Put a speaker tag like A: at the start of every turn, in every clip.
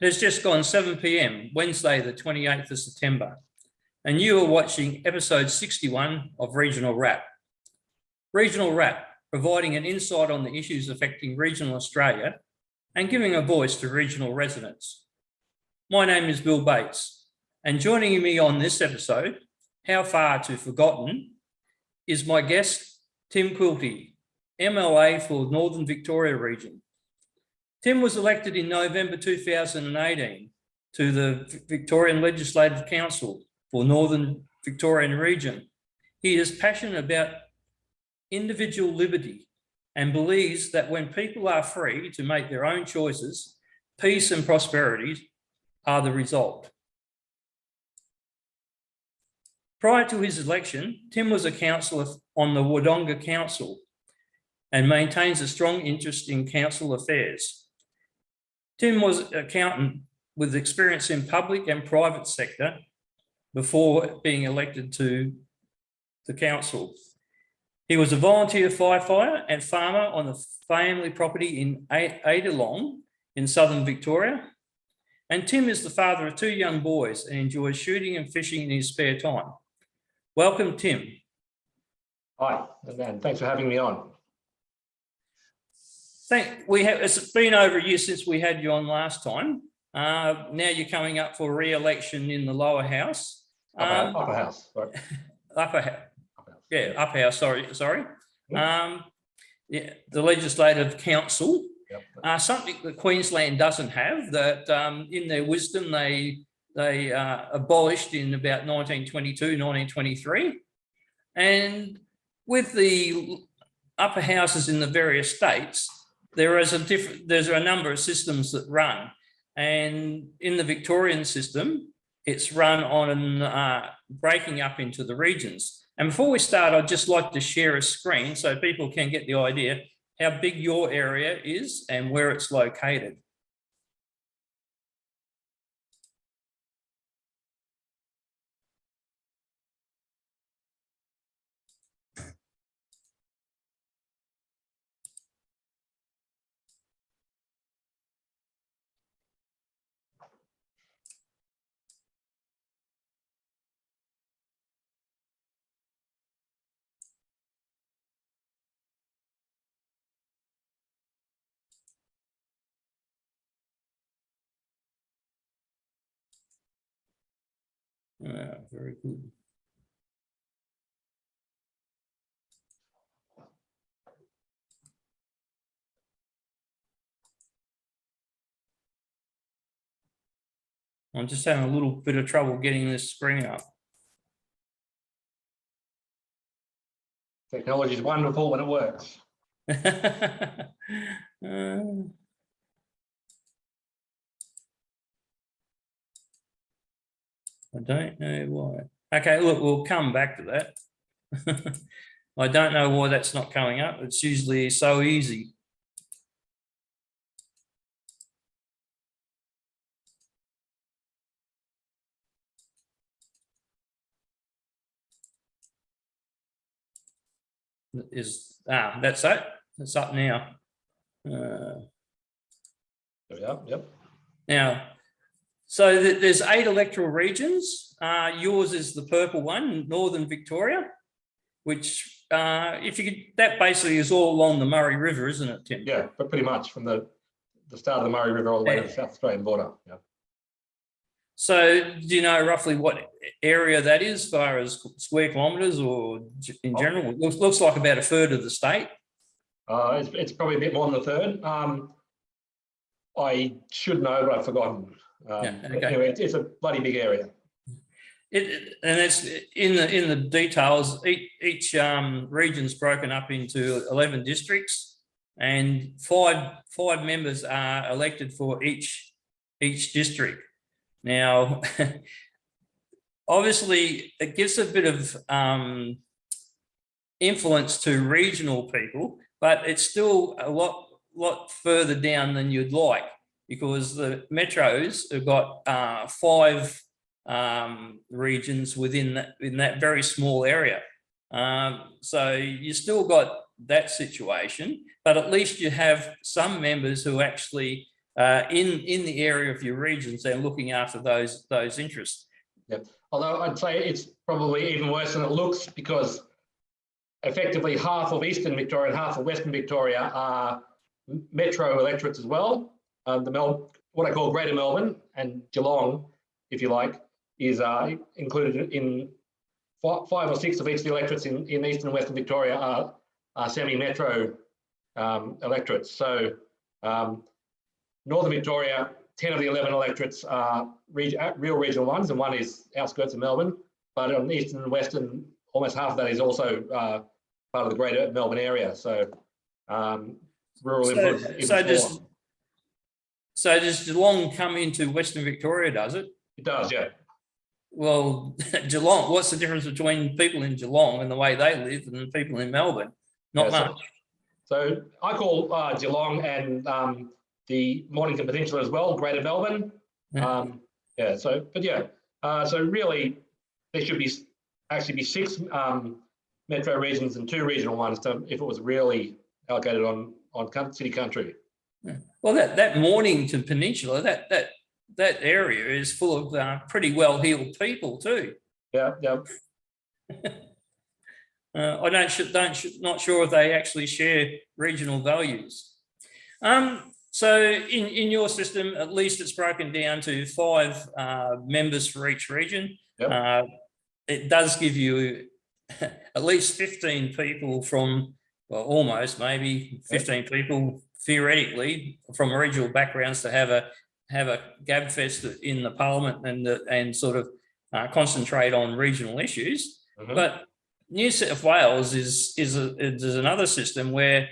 A: It has just gone 7 p.m, Wednesday, the 28th of September, and you are watching episode 61 of Regional Wrap. Regional Wrap, providing an insight on the issues affecting regional Australia and giving a voice to regional residents. My name is Bill Bates, and joining me on this episode, How Far to Forgotten, is my guest, Tim Quilty, MLA for Northern Victoria region. Tim was elected in November 2018 to the Victorian Legislative Council for Northern Victorian region. He is passionate about individual liberty and believes that when people are free to make their own choices, peace and prosperity are the result. Prior to his election, Tim was a councillor on the Wodonga Council and maintains a strong interest in council affairs. Tim was an accountant with experience in public and private sector before being elected to the council. He was a volunteer firefighter and farmer on the family property in Adelong in Southern Victoria. And Tim is the father of 2 young boys and enjoys shooting and fishing in his spare time. Welcome, Tim.
B: Hi, and thanks for having me on.
A: It's been over a year since we had you on last time. Now you're coming up for re-election in the lower house.
B: Upper house, sorry.
A: Upper house, sorry. Yeah, the Legislative Council. Yep. Something that Queensland doesn't have, that in their wisdom they abolished in about 1922, 1923. And with the upper houses in the various states, there's a number of systems that run. And in the Victorian system, it's run on breaking up into the regions. And before we start, I'd just like to share a screen so people can get the idea how big your area is and where it's located. Very good. I'm just having a little bit of trouble getting this screen up.
B: Technology is wonderful when it works.
A: I don't know why. Okay, look, we'll come back to that. I don't know why that's not coming up. It's usually so easy. That's it. It's up now.
B: There we are, yep.
A: Now, so there's 8 electoral regions. Yours is the purple one, Northern Victoria, which that basically is all along the Murray River, isn't it, Tim?
B: Yeah, but pretty much from the start of the Murray River all the way to the South Australian border. Yeah.
A: So do you know roughly what area that is as far as square kilometres or in general? It looks like about a third of the state.
B: It's probably a bit more than a third. I should know, but I've forgotten.
A: Okay.
B: Anyway, it's a bloody big area.
A: And it's in the details. Each region's broken up into 11 districts, and five members are elected for each district. Now, obviously, it gives a bit of influence to regional people, but it's still a lot further down than you'd like, because the metros have got 5 regions within that very small area. So you still got that situation, but at least you have some members who actually in the area of your regions and looking after those interests.
B: Yep. Although I'd say it's probably even worse than it looks, because effectively half of Eastern Victoria and half of Western Victoria are metro electorates as well. What I call Greater Melbourne and Geelong, if you like, is included in 5 or 6 of each of the electorates in Eastern and Western Victoria are semi-metro electorates. So Northern Victoria, 10 of the 11 electorates are real regional ones, and 1 is outskirts of Melbourne. But on Eastern and Western, almost half of that is also part of the Greater Melbourne area. So rural influence.
A: So does Geelong come into Western Victoria, does it?
B: It does, yeah.
A: Well, Geelong, what's the difference between people in Geelong and the way they live and people in Melbourne? Not much.
B: So I call Geelong and the Mornington Peninsula as well Greater Melbourne. So really there should actually be 6 metro regions and 2 regional ones if it was really allocated on city country.
A: Yeah. Well, that Mornington Peninsula, that area is full of pretty well-heeled people too.
B: Yeah.
A: I not sure if they actually share regional values. So in your system, at least it's broken down to 5 members for each region.
B: Yep.
A: It does give you at least 15 people from, well, almost maybe 15 people theoretically from regional backgrounds to have a gabfest in the parliament and sort of concentrate on regional issues. Mm-hmm. But New South Wales is another system where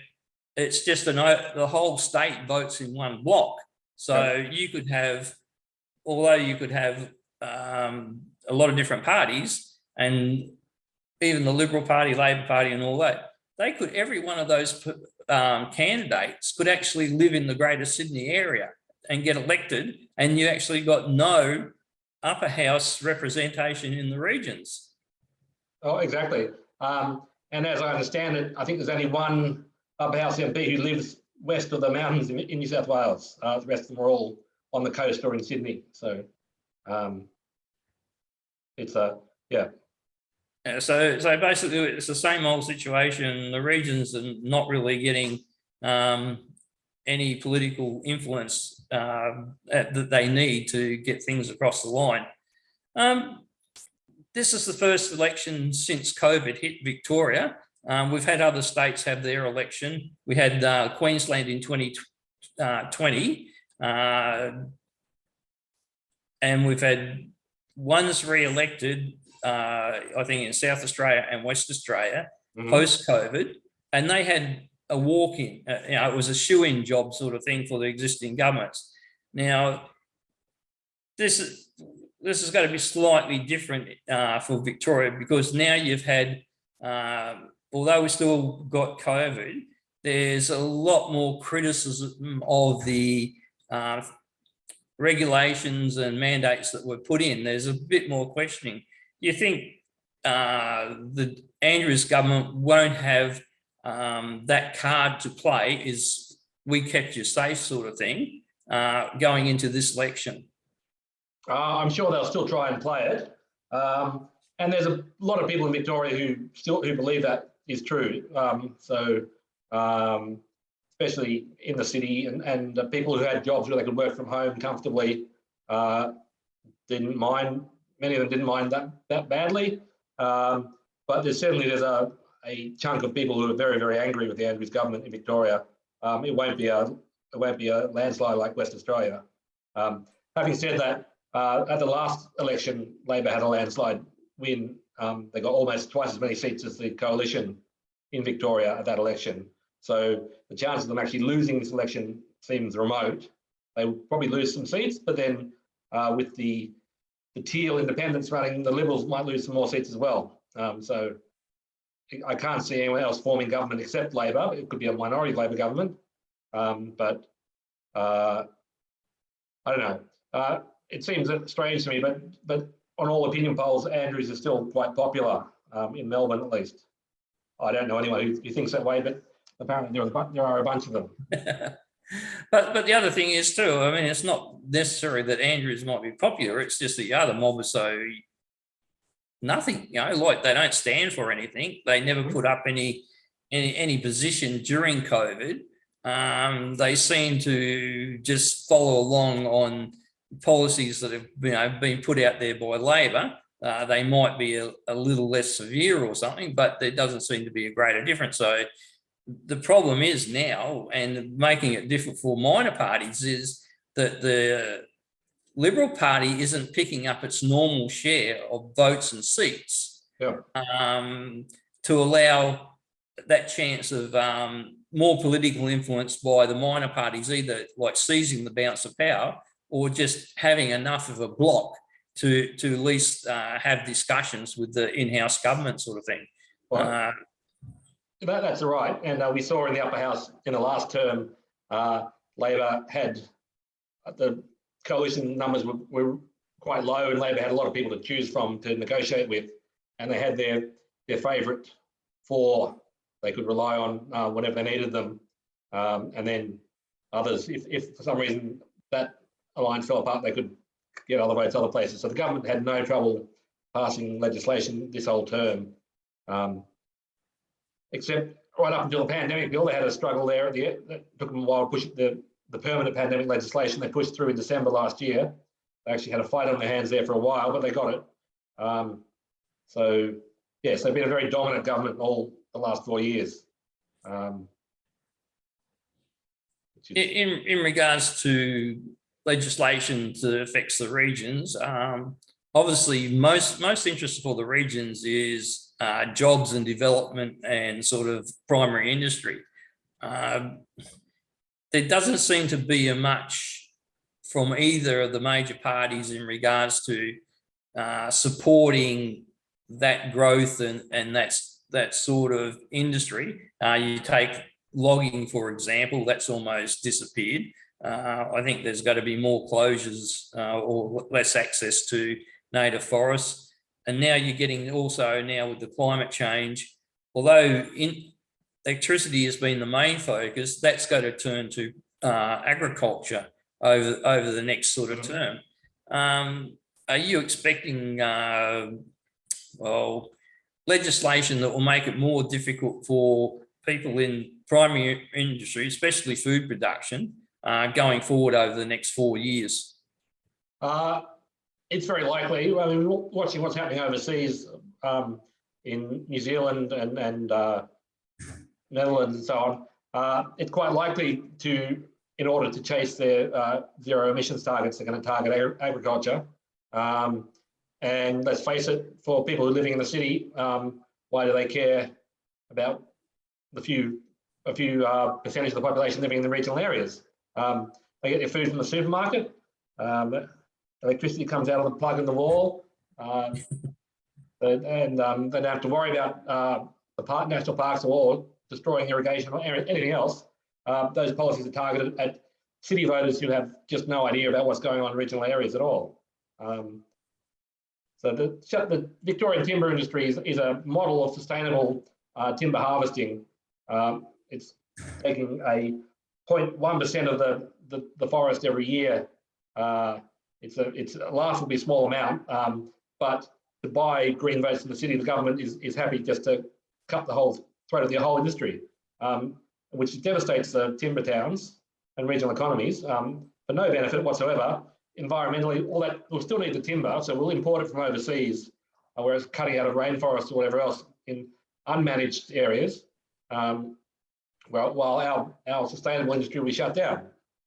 A: it's just the whole state votes in one block. So you could have, although you could have a lot of different parties, and even the Liberal Party, Labor Party and all that, every one of those candidates could actually live in the Greater Sydney area and get elected, and you actually got no upper house representation in the regions.
B: Oh, exactly. And as I understand it, I think there's only one upper house MP who lives west of the mountains in New South Wales. The rest of them are all on the coast or in Sydney. So it's
A: So basically it's the same old situation. The regions are not really getting any political influence that they need to get things across the line. This is the first election since COVID hit Victoria. We've had other states have their election. We had Queensland in 2020, and we've had ones re-elected, I think in South Australia and West Australia, post-COVID, and they had a walk-in. It was a shoe-in job sort of thing for the existing governments. Now, this is going to be slightly different for Victoria, because now you've had, although we still got COVID, there's a lot more criticism of the regulations and mandates that were put in. There's a bit more questioning. You think the Andrews government won't have that card to play, is we kept you safe sort of thing, going into this election?
B: I'm sure they'll still try and play it. And there's a lot of people in Victoria who believe that is true. Especially in the city, and people who had jobs where they could work from home comfortably didn't mind. Many of them didn't mind that badly. But there's a chunk of people who are very, very angry with the Andrews government in Victoria. It won't be a landslide like West Australia. Having said that, at the last election, Labor had a landslide win. They got almost twice as many seats as the coalition in Victoria at that election. So the chances of them actually losing this election seems remote. They will probably lose some seats, but then with the Teal independents running, the Liberals might lose some more seats as well. So I can't see anyone else forming government except Labor. It could be a minority Labor government, but I don't know. It seems strange to me, but on all opinion polls, Andrews is still quite popular in Melbourne, at least. I don't know anyone who thinks that way, but apparently there are a bunch of them.
A: But the other thing is too, I mean, it's not necessary that Andrews might be popular. It's just the other mob is so nothing, like they don't stand for anything. They never put up any position during COVID. They seem to just follow along on policies that have been put out there by Labor. They might be a little less severe or something, but there doesn't seem to be a greater difference. So the problem is now, and making it different for minor parties, is that the Liberal Party isn't picking up its normal share of votes and seats to allow that chance of more political influence by the minor parties, either like seizing the balance of power or just having enough of a block to at least have discussions with the in-house government sort of thing.
B: Well, that's right. And we saw in the upper house in the last term, Labor had the coalition numbers were quite low, and Labor had a lot of people to choose from to negotiate with, and they had their favourite four they could rely on whenever they needed them, and then others, if for some reason that alliance fell apart, they could get other votes other places. So the government had no trouble passing legislation this whole term, except right up until the pandemic bill. They had a struggle there at the end. It took them a while to push the permanent pandemic legislation they pushed through in December last year. They actually had a fight on their hands there for a while, but they got it. So yes, they've been a very dominant government all the last 4 years.
A: In regards to legislation that affects the regions, obviously most interest for the regions is jobs and development and sort of primary industry. There doesn't seem to be a much from either of the major parties in regards to supporting that growth and that sort of industry. You take logging, for example, that's almost disappeared. I think there's got to be more closures or less access to native forests. And now you're getting also now with the climate change, although electricity has been the main focus, that's going to turn to agriculture over the next sort of term. Are you expecting legislation that will make it more difficult for people in primary industry, especially food production, going forward over the next 4 years?
B: It's very likely. I mean, watching what's happening overseas in New Zealand and Netherlands and so on, it's quite likely to, in order to chase their zero emissions targets, they're going to target agriculture. And let's face it, for people who are living in the city, why do they care about a few percentage of the population living in the regional areas? They get their food from the supermarket. Electricity comes out of the plug in the wall, and they don't have to worry about the national parks or destroying irrigation or anything else. Those policies are targeted at city voters who have just no idea about what's going on in regional areas at all. So the Victorian timber industry is a model of sustainable timber harvesting. It's taking a 0.1% of the forest every year. It's a laughably small amount, but to buy green votes in the city, the government is happy just to cut the whole throat of the whole industry, which devastates the timber towns and regional economies for no benefit whatsoever. Environmentally, all that, we'll still need the timber, so we'll import it from overseas, whereas cutting out of rainforests or whatever else in unmanaged areas, while our sustainable industry will be shut down.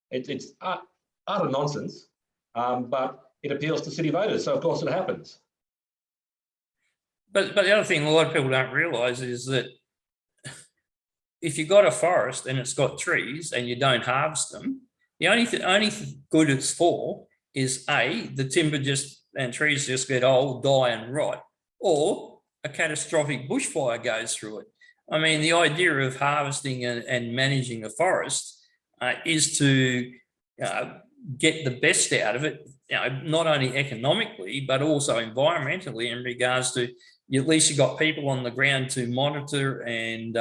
B: It's utter nonsense, but it appeals to city voters, so of course it happens.
A: But the other thing a lot of people don't realise is that if you've got a forest and it's got trees and you don't harvest them, the only good it's for is the timber and trees just get old, die and rot, or a catastrophic bushfire goes through it. I mean, the idea of harvesting and managing a forest is to get the best out of it, not only economically, but also environmentally in regards to, at least you've got people on the ground to monitor and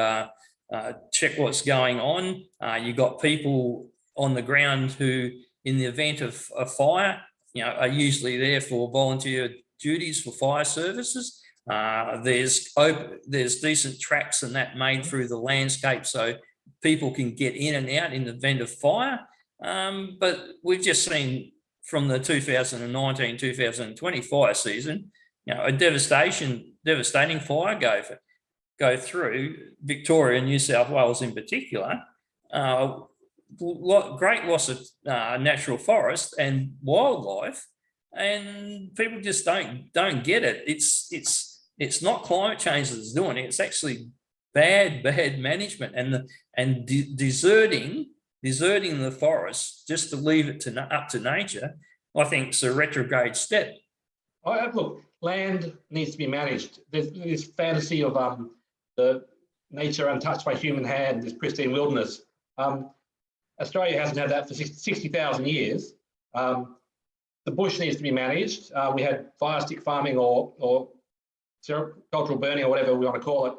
A: check what's going on. You've got people on the ground who, in the event of a fire, are usually there for volunteer duties for fire services. There's decent tracks and that made through the landscape so people can get in and out in the event of fire. But we've just seen from the 2019-2020 fire season, a devastating fire go through Victoria and New South Wales in particular. Great loss of natural forest and wildlife, and people just don't get it. It's not climate change that's doing it. It's actually bad management and deserting the forest just to leave it up to nature. I think it's a retrograde step.
B: Look, land needs to be managed. There's this fantasy of the nature untouched by human hand, this pristine wilderness. Australia hasn't had that for 60,000 years. The bush needs to be managed. We had fire stick farming or cultural burning or whatever we want to call it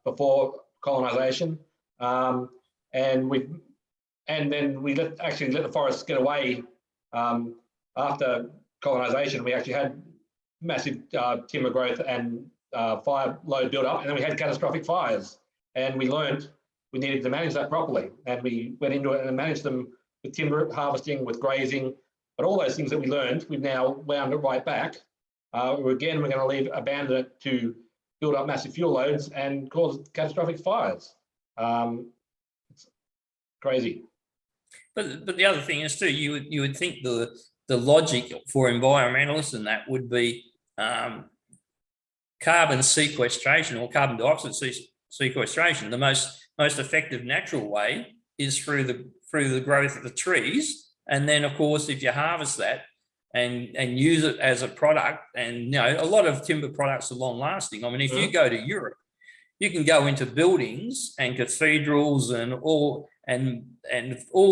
B: before colonisation, and then we let the forests get away after colonisation. We actually had massive timber growth and fire load build up, and then we had catastrophic fires, and we learned we needed to manage that properly, and we went into it and managed them with timber harvesting, with grazing, but all those things that we learned, we've now wound it right back. We're going to abandon it to build up massive fuel loads and cause catastrophic fires. It's crazy. But
A: the other thing is too, you would think the logic for environmentalists and that would be carbon sequestration or carbon dioxide sequestration. The most effective natural way is through the growth of the trees, and then of course if you harvest that and use it as a product, and a lot of timber products are long lasting. I mean, if you go to Europe, you can go into buildings and cathedrals and all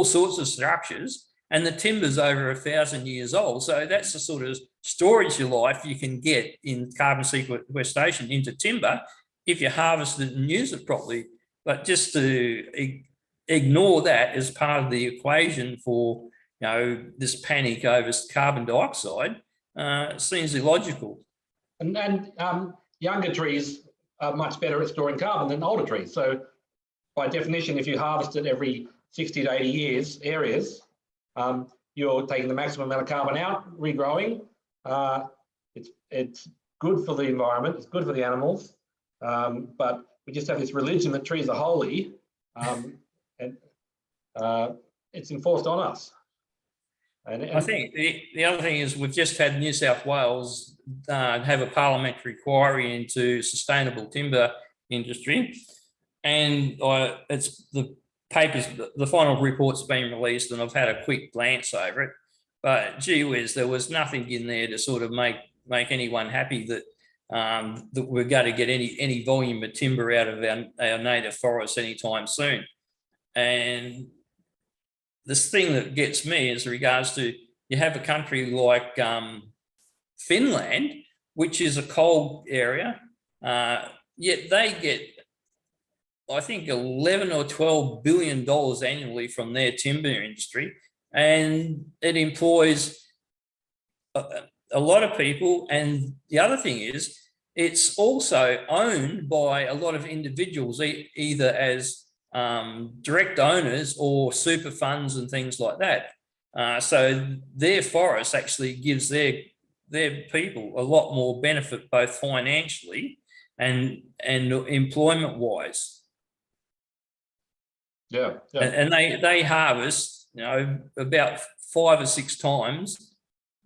A: sorts of structures, and the timber's over 1,000 years old. So that's the sort of storage life you can get in carbon sequestration into timber if you harvest it and use it properly. But just to ignore that as part of the equation for this panic over carbon dioxide seems illogical.
B: And younger trees are much better at storing carbon than older trees. So by definition, if you harvest it every 60 to 80 years areas, you're taking the maximum amount of carbon out, regrowing. It's good for the environment, it's good for the animals, but we just have this religion that trees are holy, and it's enforced on us. And
A: I think the other thing is we've just had New South Wales have a parliamentary inquiry into sustainable timber industry, and it's the papers, the final report's been released, and I've had a quick glance over it. But gee whiz, there was nothing in there to sort of make anyone happy that that we're going to get any volume of timber out of our native forests anytime soon. And this thing that gets me is regards to, you have a country like Finland, which is a cold area, yet they get, I think, $11 or $12 billion annually from their timber industry, and it employs a lot of people. And the other thing is, it's also owned by a lot of individuals, either as direct owners or super funds and things like that. So their forest actually gives their people a lot more benefit, both financially and employment wise.
B: Yeah.
A: And they harvest, about 5 or 6 times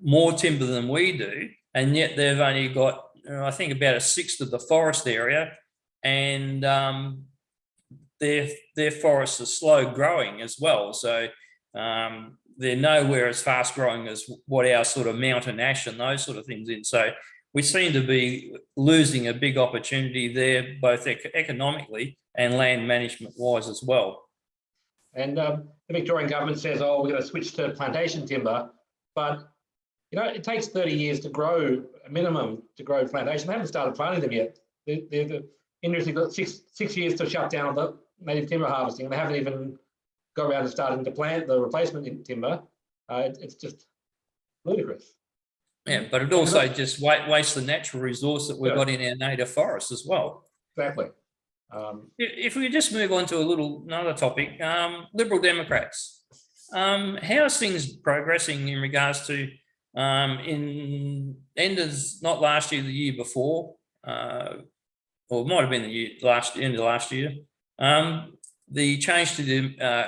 A: more timber than we do, and yet they've only got, I think, about 1/6 of the forest area, and their forests are slow growing as well. So they're nowhere as fast growing as what our sort of mountain ash and those sort of things in. So we seem to be losing a big opportunity there, both economically and land management wise as well.
B: And the Victorian government says, oh, we're going to switch to plantation timber, but it takes 30 years to grow, a minimum to grow plantation. They haven't started planting them yet. The industry got six years to shut down the native timber harvesting. They haven't even got around to starting to plant the replacement in timber, it's just ludicrous.
A: Yeah, but it also just wastes the natural resource that we've got in our native forests as well.
B: Exactly.
A: If we just move on to another topic, Liberal Democrats, how's things progressing in regards to in enders, not last year, the year before, or it might have been the end of last year, the change to the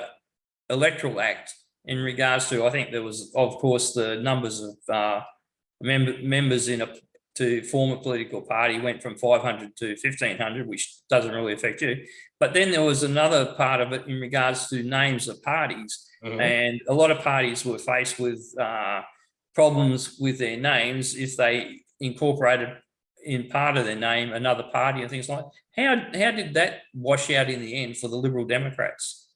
A: Electoral Act in regards to, I think there was, of course, the numbers of members to form a political party went from 500 to 1,500, which doesn't really affect you. But then there was another part of it in regards to names of parties. And a lot of parties were faced with problems with their names if they incorporated in part of their name another party and things like that. How did that wash out in the end for the Liberal Democrats?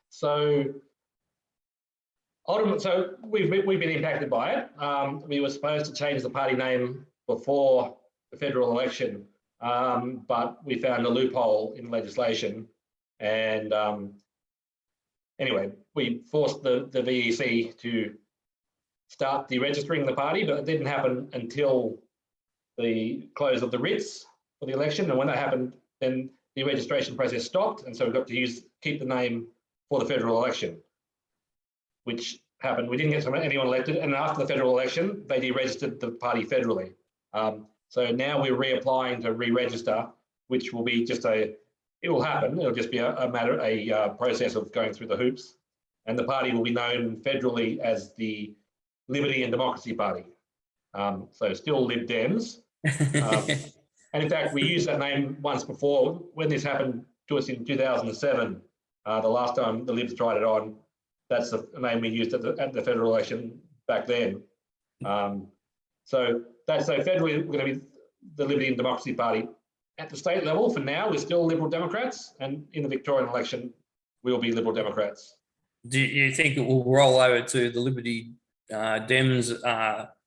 B: So we've been impacted by it. We were supposed to change the party name before the federal election, but we found a loophole in legislation, and anyway, we forced the VEC to start deregistering the party, but it didn't happen until the close of the writs for the election, and when that happened, then the registration process stopped, and so we got to keep the name for the federal election, which happened. We didn't get anyone elected, and after the federal election, they deregistered the party federally. So now we're reapplying to re-register, which will be it will happen. It'll just be a process of going through the hoops, and the party will be known federally as the Liberty and Democracy Party. So still Lib Dems. And in fact, we used that name once before when this happened to us in 2007. The last time the Libs tried it on, that's the name we used at the federal election back then. So federally, we're going to be the Liberty and Democracy Party. At the state level, for now, we're still Liberal Democrats, and in the Victorian election, we'll be Liberal Democrats.
A: Do you think it will roll over to the Liberty Dems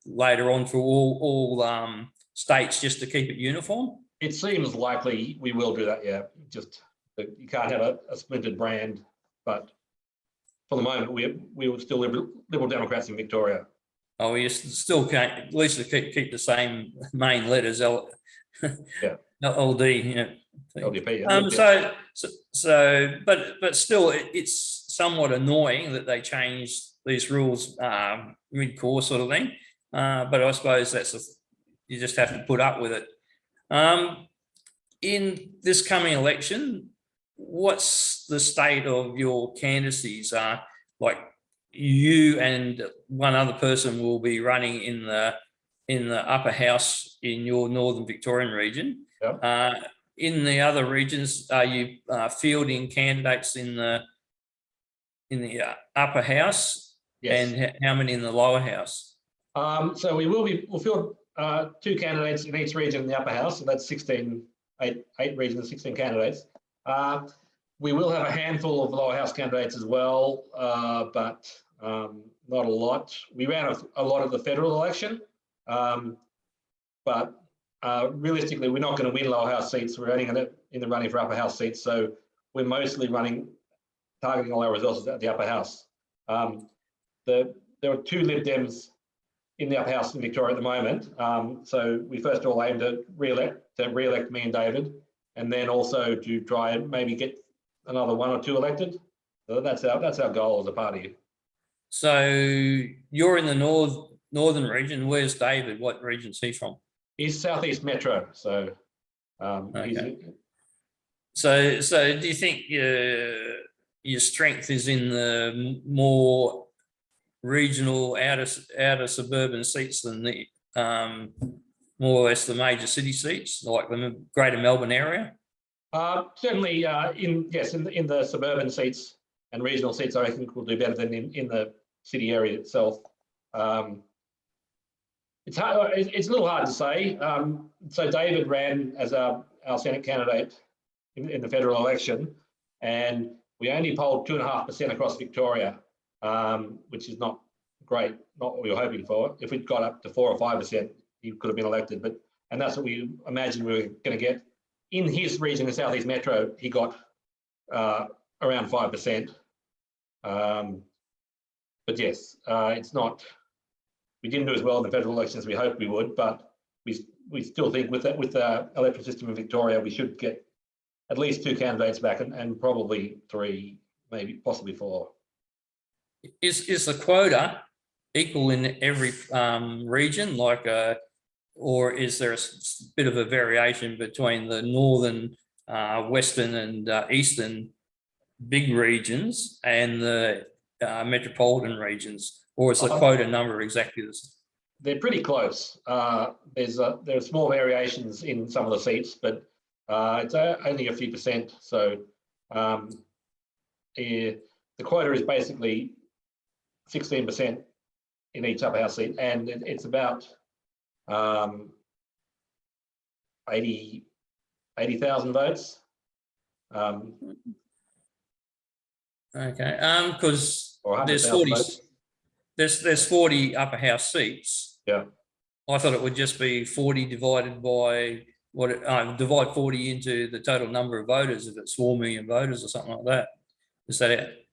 A: later on for all states, just to keep it uniform?
B: It seems likely we will do that, yeah. Just you can't have a splintered brand, but for the moment, we will still Liberal Democrats in Victoria.
A: Oh, you still can't, at least keep the same main letters,
B: yeah.
A: LD, yeah.
B: LDP, yeah.
A: But still, it's somewhat annoying that they changed these rules mid-course sort of thing. But I suppose you just have to put up with it. In this coming election, what's the state of your candidacies? Like you and one other person will be running in the upper house in your Northern Victorian region.
B: Yep.
A: In the other regions, are you fielding candidates in the upper house?
B: Yes.
A: And how many in the lower house?
B: So we'll field 2 candidates in each region in the upper house. So that's 8 regions, 16 candidates. We will have a handful of lower house candidates as well, but not a lot. We ran a lot of the federal election, but realistically, we're not going to win lower house seats. We're only in the running for upper house seats, so we're mostly targeting all our resources at the upper house. There are 2 Lib Dems in the upper house in Victoria at the moment. So we first of all aim to re-elect me and David, and then also to try and maybe get another 1 or 2 elected. So that's our goal as a party.
A: So you're in the northern region. Where's David? What region's he from?
B: He's Southeast Metro. So
A: okay. So do you think your strength is in the more regional outer suburban seats than the more or less the major city seats, like the Greater Melbourne area?
B: Certainly, in the suburban seats and regional seats, I think we'll do better than in the city area itself. It's hard. It's a little hard to say. So David ran as our Senate candidate in the federal election, and we only polled 2.5% across Victoria, which is not great, not what we were hoping for. If we'd got up to 4 or 5%, he could have been elected. And that's what we imagined we were going to get. In his region, the Southeast Metro, he got around 5%. But yes, it's not. We didn't do as well in the federal elections as we hoped we would, but we still think with the electoral system in Victoria, we should get at least 2 candidates back and probably 3, maybe possibly 4.
A: Is the quota equal in every region, like or is there a bit of a variation between the northern, western, and eastern big regions and the metropolitan regions, or is the quota number exactly the same?
B: They're pretty close. There are small variations in some of the seats, but it's only a few percent. So the quota is basically 16% in each upper house seat, and it's about 80,000 votes.
A: Okay, because there's
B: 40 votes.
A: there's 40 upper house seats.
B: Yeah.
A: I thought it would just be 40 divided by divide 40 into the total number of voters if it's 4 million voters or something like that. Is that it?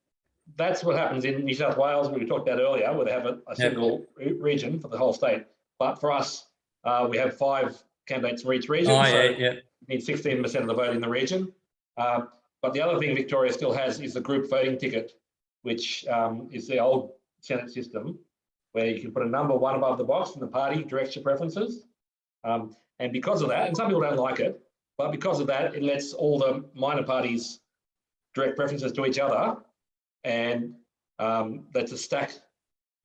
B: That's what happens in New South Wales, we talked about earlier, where they have a single region for the whole state. But for us, we have 5 candidates for each region.
A: Oh,
B: so
A: yeah.
B: you need 16% of the vote in the region. But the other thing Victoria still has is the group voting ticket, which is the old Senate system, where you can put a number 1 above the box and the party directs your preferences. And because of that, and some people don't like it, but because of that, it lets all the minor parties direct preferences to each other, and that's a stack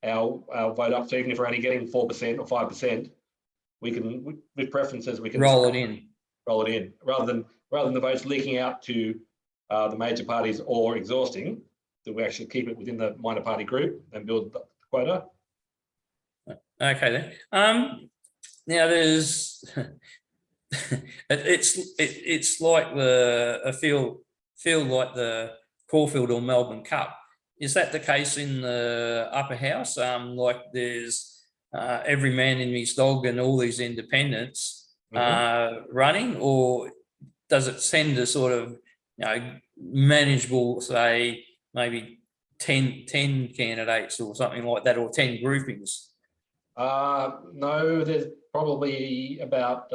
B: our vote up. So even if we're only getting 4% or 5%, we can, with preferences, we can
A: roll it in
B: rather than the votes leaking out to the major parties or exhausting. That we actually keep it within the minor party group and build the quota.
A: Okay then. Now there's it's like I feel like the Caulfield or Melbourne Cup. Is that the case in the upper house? Like there's every man in his dog and all these independents running, or does it send a sort of manageable, say maybe 10 candidates or something like that, or 10 groupings?
B: No, there's probably about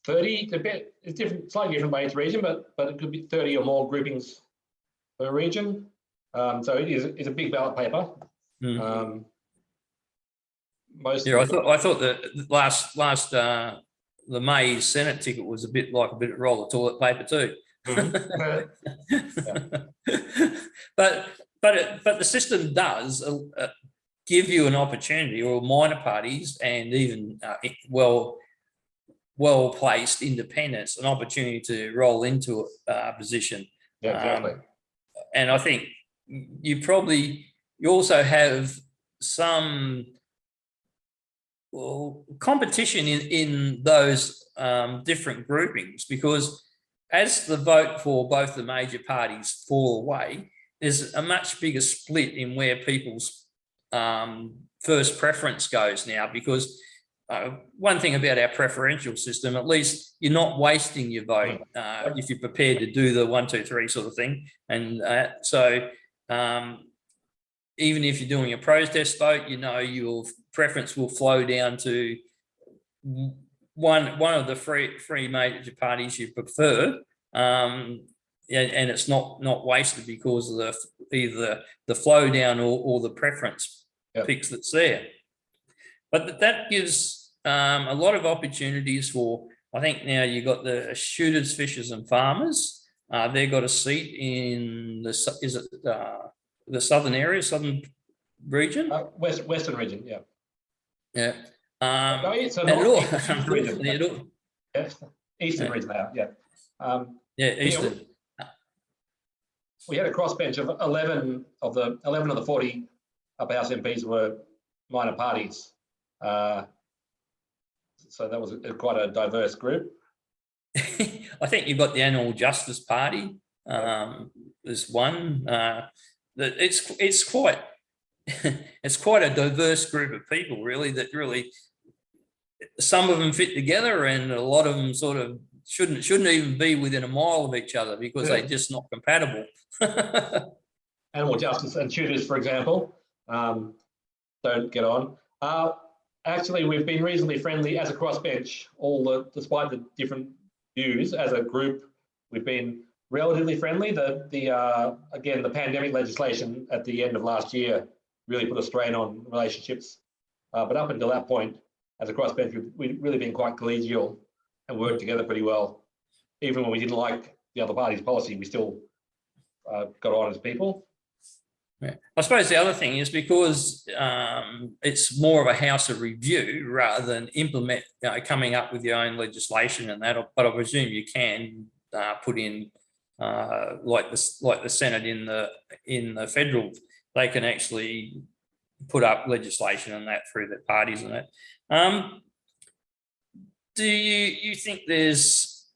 B: 30. It's different, slightly different by each region, but it could be 30 or more groupings per region. So it's a big ballot paper.
A: I thought that last the May Senate ticket was a bit like a roll of toilet paper too. But the system does give you an opportunity, or minor parties and even well placed independents, an opportunity to roll into a position.
B: Yeah, exactly.
A: And I think you also have some competition in those different groupings, because as the vote for both the major parties fall away, there's a much bigger split in where people's first preference goes now, because one thing about our preferential system, at least you're not wasting your vote if you're prepared to do the 1, 2, 3 sort of thing. And so even if you're doing a protest vote, your preference will flow down to one of the three major parties you prefer, and it's not wasted because of either the flow down or the preference picks that's there. But that gives a lot of opportunities for, I think now you've got the shooters, fishers and farmers. They've got a seat in the southern area, southern region?
B: Western region, yeah.
A: Yeah.
B: No, it's a eastern region. Eastern region now, yeah.
A: Eastern.
B: We had a crossbench of 11 of the 40 upper house MPs were minor parties. So that was quite a diverse group.
A: I think you've got the Animal Justice Party. There's one. It's quite a diverse group of people, really. That really, some of them fit together, and a lot of them sort of shouldn't even be within a mile of each other because they're just not compatible.
B: animal justice and tutors, for example, don't get on. Actually, we've been reasonably friendly as a crossbench, despite the different views as a group. We've been relatively friendly. Again, the pandemic legislation at the end of last year really put a strain on relationships. But up until that point, as a crossbench, we've really been quite collegial and worked together pretty well. Even when we didn't like the other party's policy, we still got on as people.
A: Yeah. I suppose the other thing is because it's more of a house of review rather than coming up with your own legislation and that. But I presume you can put in like the Senate in the federal, they can actually put up legislation and that through their parties and that. Do you think there's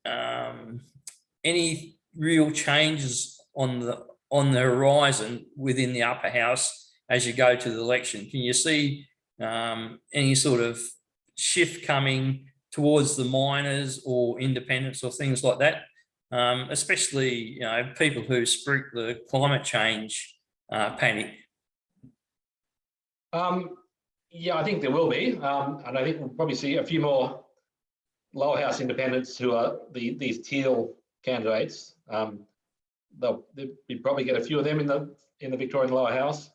A: any real changes on the horizon within the upper house as you go to the election? Can you see any sort of shift coming towards the minors or independents or things like that? Especially, people who spook the climate change panic.
B: Yeah, I think there will be, and I think we'll probably see a few more lower house independents who are these teal candidates. We probably get a few of them in the Victorian lower house,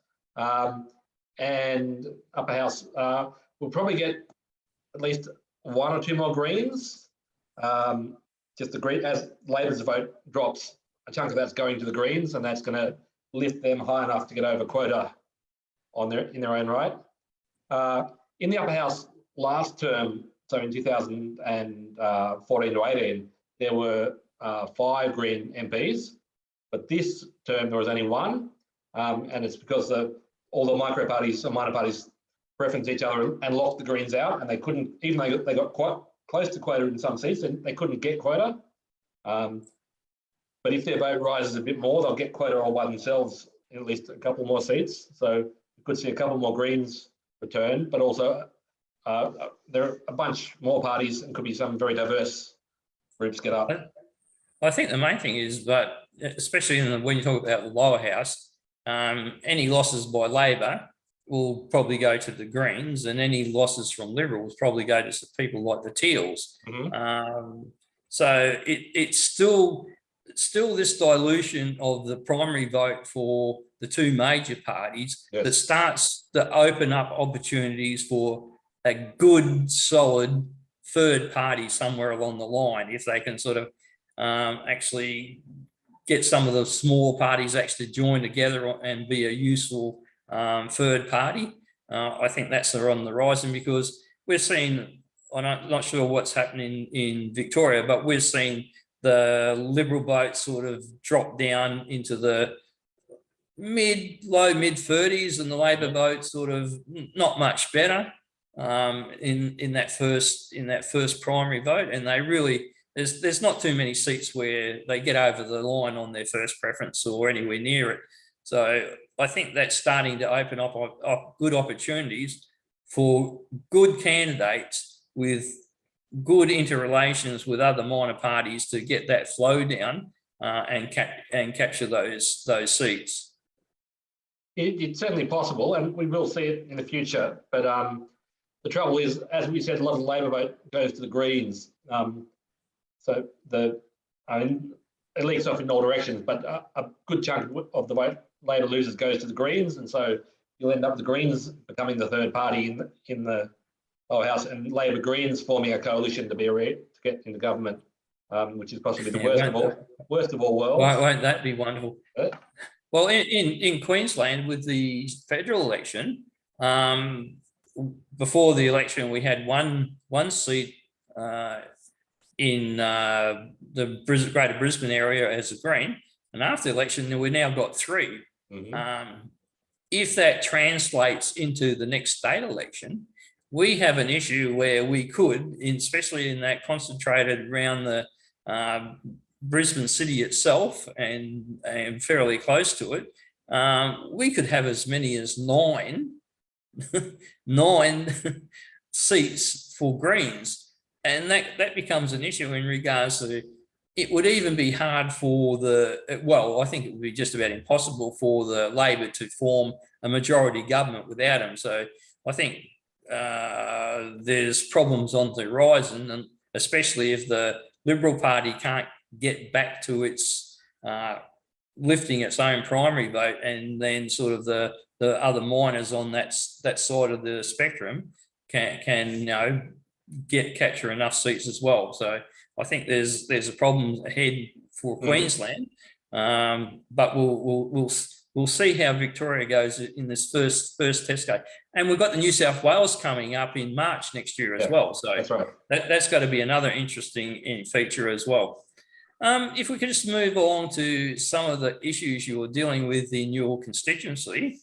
B: and upper house. We'll probably get at least one or two more Greens. Just the Green, as Labor's vote drops, a chunk of that's going to the Greens, and that's going to lift them high enough to get over quota in their own right. In the upper house last term, so in 2014 to 18, there were 5 Green MPs, but this term there was only 1, and it's because all the micro parties or minor parties preference each other and locked the Greens out, and they couldn't, even though they got quite close to quota in some seats, and they couldn't get quota. But if their vote rises a bit more, they'll get quota all by themselves in at least a couple more seats. So we could see a couple more Greens return, but also there are a bunch more parties and could be some very diverse groups get up.
A: I think the main thing is that, especially when you talk about the lower house, any losses by Labor will probably go to the Greens, and any losses from Liberals probably go to people like the Teals. Mm-hmm. So it's still this dilution of the primary vote for the 2 major parties. Yes. That starts to open up opportunities for a good, solid third party somewhere along the line, if they can sort of actually get some of the small parties actually join together and be a useful third party. I think that's on the horizon, because we're seeing, I'm not sure what's happening in Victoria, but we're seeing the Liberal vote sort of drop down into the low mid 30s, and the Labor vote sort of not much better in that first primary vote. And they really, there's not too many seats where they get over the line on their first preference or anywhere near it. So I think that's starting to open up good opportunities for good candidates with good interrelations with other minor parties to get that flow down and capture those seats.
B: It's certainly possible, and we will see it in the future. But the trouble is, as we said, a lot of the Labor vote goes to the Greens. So it leaks off in all directions, but a good chunk of the vote Labor losers goes to the Greens, and so you'll end up with the Greens becoming the third party in the lower house, and Labor Greens forming a coalition to get into government, which is possibly the worst of all worlds.
A: Won't that be wonderful? Yeah. Well, in Queensland with the federal election, before the election we had one seat in the Greater Brisbane area as a Green, and after the election we now got 3. Mm-hmm. If that translates into the next state election, we have an issue where we could, especially in that concentrated around the Brisbane city itself and fairly close to it, we could have as many as 9 seats for Greens. And that becomes an issue in regards to it would even be hard for I think it would be just about impossible for the Labor to form a majority government without him. So I think there's problems on the horizon, and especially if the Liberal Party can't get back to its lifting its own primary vote, and then sort of the other minors on that side of the spectrum can capture enough seats as well. So I think there's a problem ahead for Queensland, but we'll see how Victoria goes in this first test game. And we've got the New South Wales coming up in March next year as well. So
B: that's right.
A: That's got to be another interesting feature as well. If we could just move on to some of the issues you're dealing with in your constituency,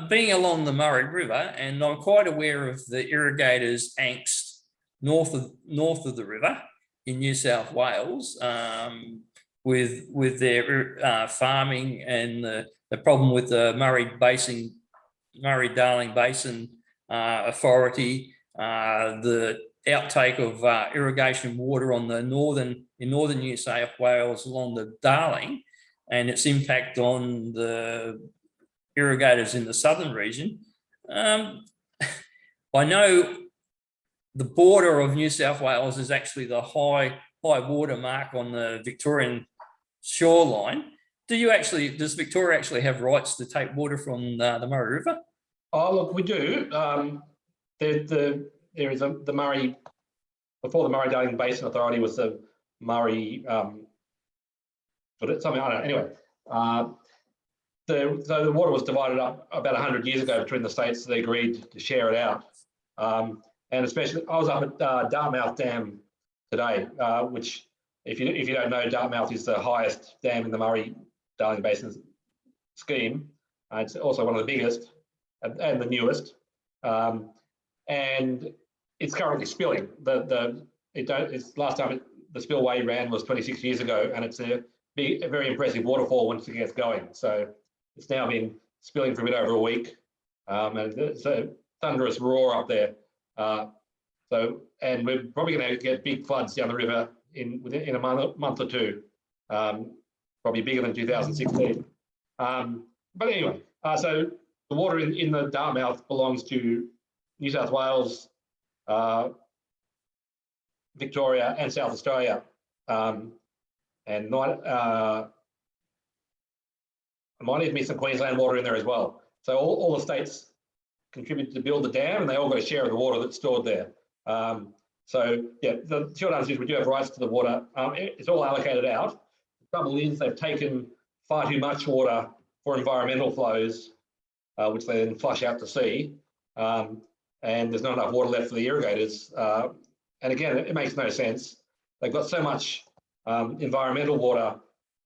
A: being along the Murray River, and I'm quite aware of the irrigators' angst north of the river in New South Wales, with their farming and the problem with the Murray-Darling Basin Authority, the outtake of irrigation water in northern New South Wales along the Darling, and its impact on the irrigators in the southern region. I know the border of New South Wales is actually the high water mark on the Victorian shoreline. Does Victoria actually have rights to take water from the Murray River?
B: Oh, look, we do. There is the Murray, before the Murray-Darling Basin Authority was the Murray, something, I don't know, anyway. So the water was divided up about 100 years ago between the states, so they agreed to share it out. And especially, I was up at Dartmouth Dam today, which, if you don't know, Dartmouth is the highest dam in the Murray-Darling Basin scheme. It's also one of the biggest and the newest, and it's currently spilling. Last time the spillway ran was 26 years ago, and it's a very impressive waterfall once it gets going. So it's now been spilling for a bit over a week, and it's a thunderous roar up there. And we're probably going to get big floods down the river in a month or two, probably bigger than 2016. But anyway, so the water in the Dartmouth belongs to New South Wales, Victoria, and South Australia, and might even be some Queensland water in there as well. So all the states contributed to build the dam, and they all got a share of the water that's stored there. So yeah, the short answer is we do have rights to the water. It's all allocated out. The trouble is they've taken far too much water for environmental flows, which they then flush out to sea. And there's not enough water left for the irrigators. And again, it makes no sense. They've got so much environmental water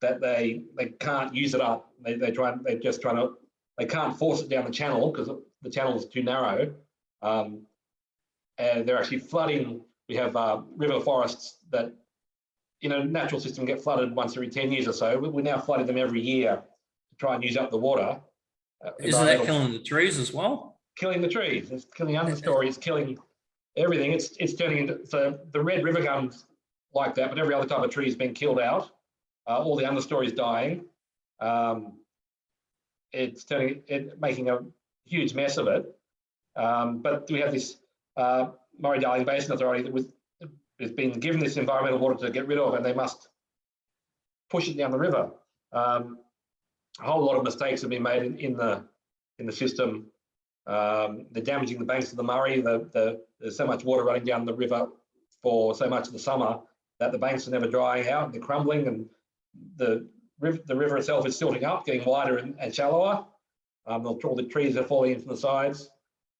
B: that they can't use it up. They can't force it down the channel because the channel is too narrow. And they're actually flooding. We have river forests that, natural system get flooded once every 10 years or so. We're now flooding them every year to try and use up the water.
A: Isn't that killing the trees as well?
B: Killing the trees. It's killing understory. It's killing everything. It's turning into, so the red river gums like that, but every other type of tree has been killed out. All the understory is dying. It's making a huge mess of it. But we have this Murray-Darling Basin Authority that has been given this environmental water to get rid of, and they must push it down the river. A whole lot of mistakes have been made in the system. They're damaging the banks of the Murray. There's so much water running down the river for so much of the summer that the banks are never drying out, and they're crumbling, and the river itself is silting up, getting wider and shallower. All the trees are falling in from the sides.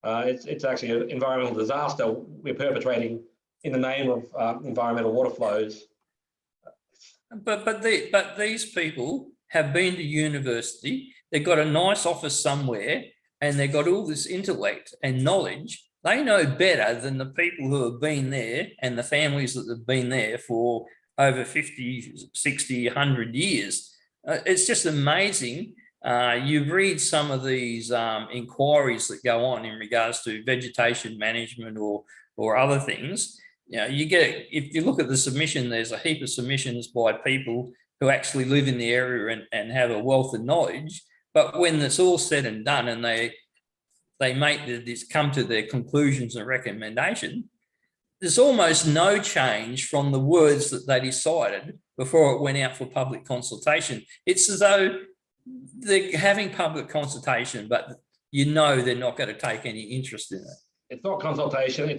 B: It's actually an environmental disaster we're perpetrating in the name of environmental water flows.
A: But these people have been to university. They've got a nice office somewhere, and they've got all this intellect and knowledge. They know better than the people who have been there and the families that have been there for over 50, 60, 100 years. It's just amazing. You read some of these inquiries that go on in regards to vegetation management or other things, you get, if you look at the submission, there's a heap of submissions by people who actually live in the area and have a wealth of knowledge. But when it's all said and done and they come to their conclusions and recommendation, there's almost no change from the words that they decided before it went out for public consultation. It's as though they're having public consultation, but they're not going to take any interest in it.
B: It's not consultation.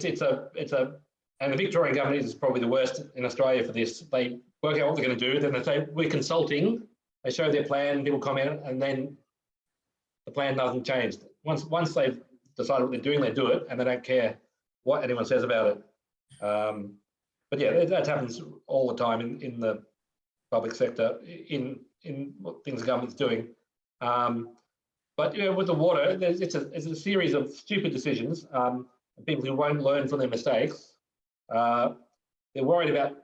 B: And the Victorian government is probably the worst in Australia for this. They work out what they're going to do, then they say, we're consulting, they show their plan, people comment, and then the plan doesn't change. Once they've decided what they're doing, they do it, and they don't care what anyone says about it. But yeah, that happens all the time in the public sector, in what things the government's doing. But with the water, it's a series of stupid decisions. People who won't learn from their mistakes. They're worried about,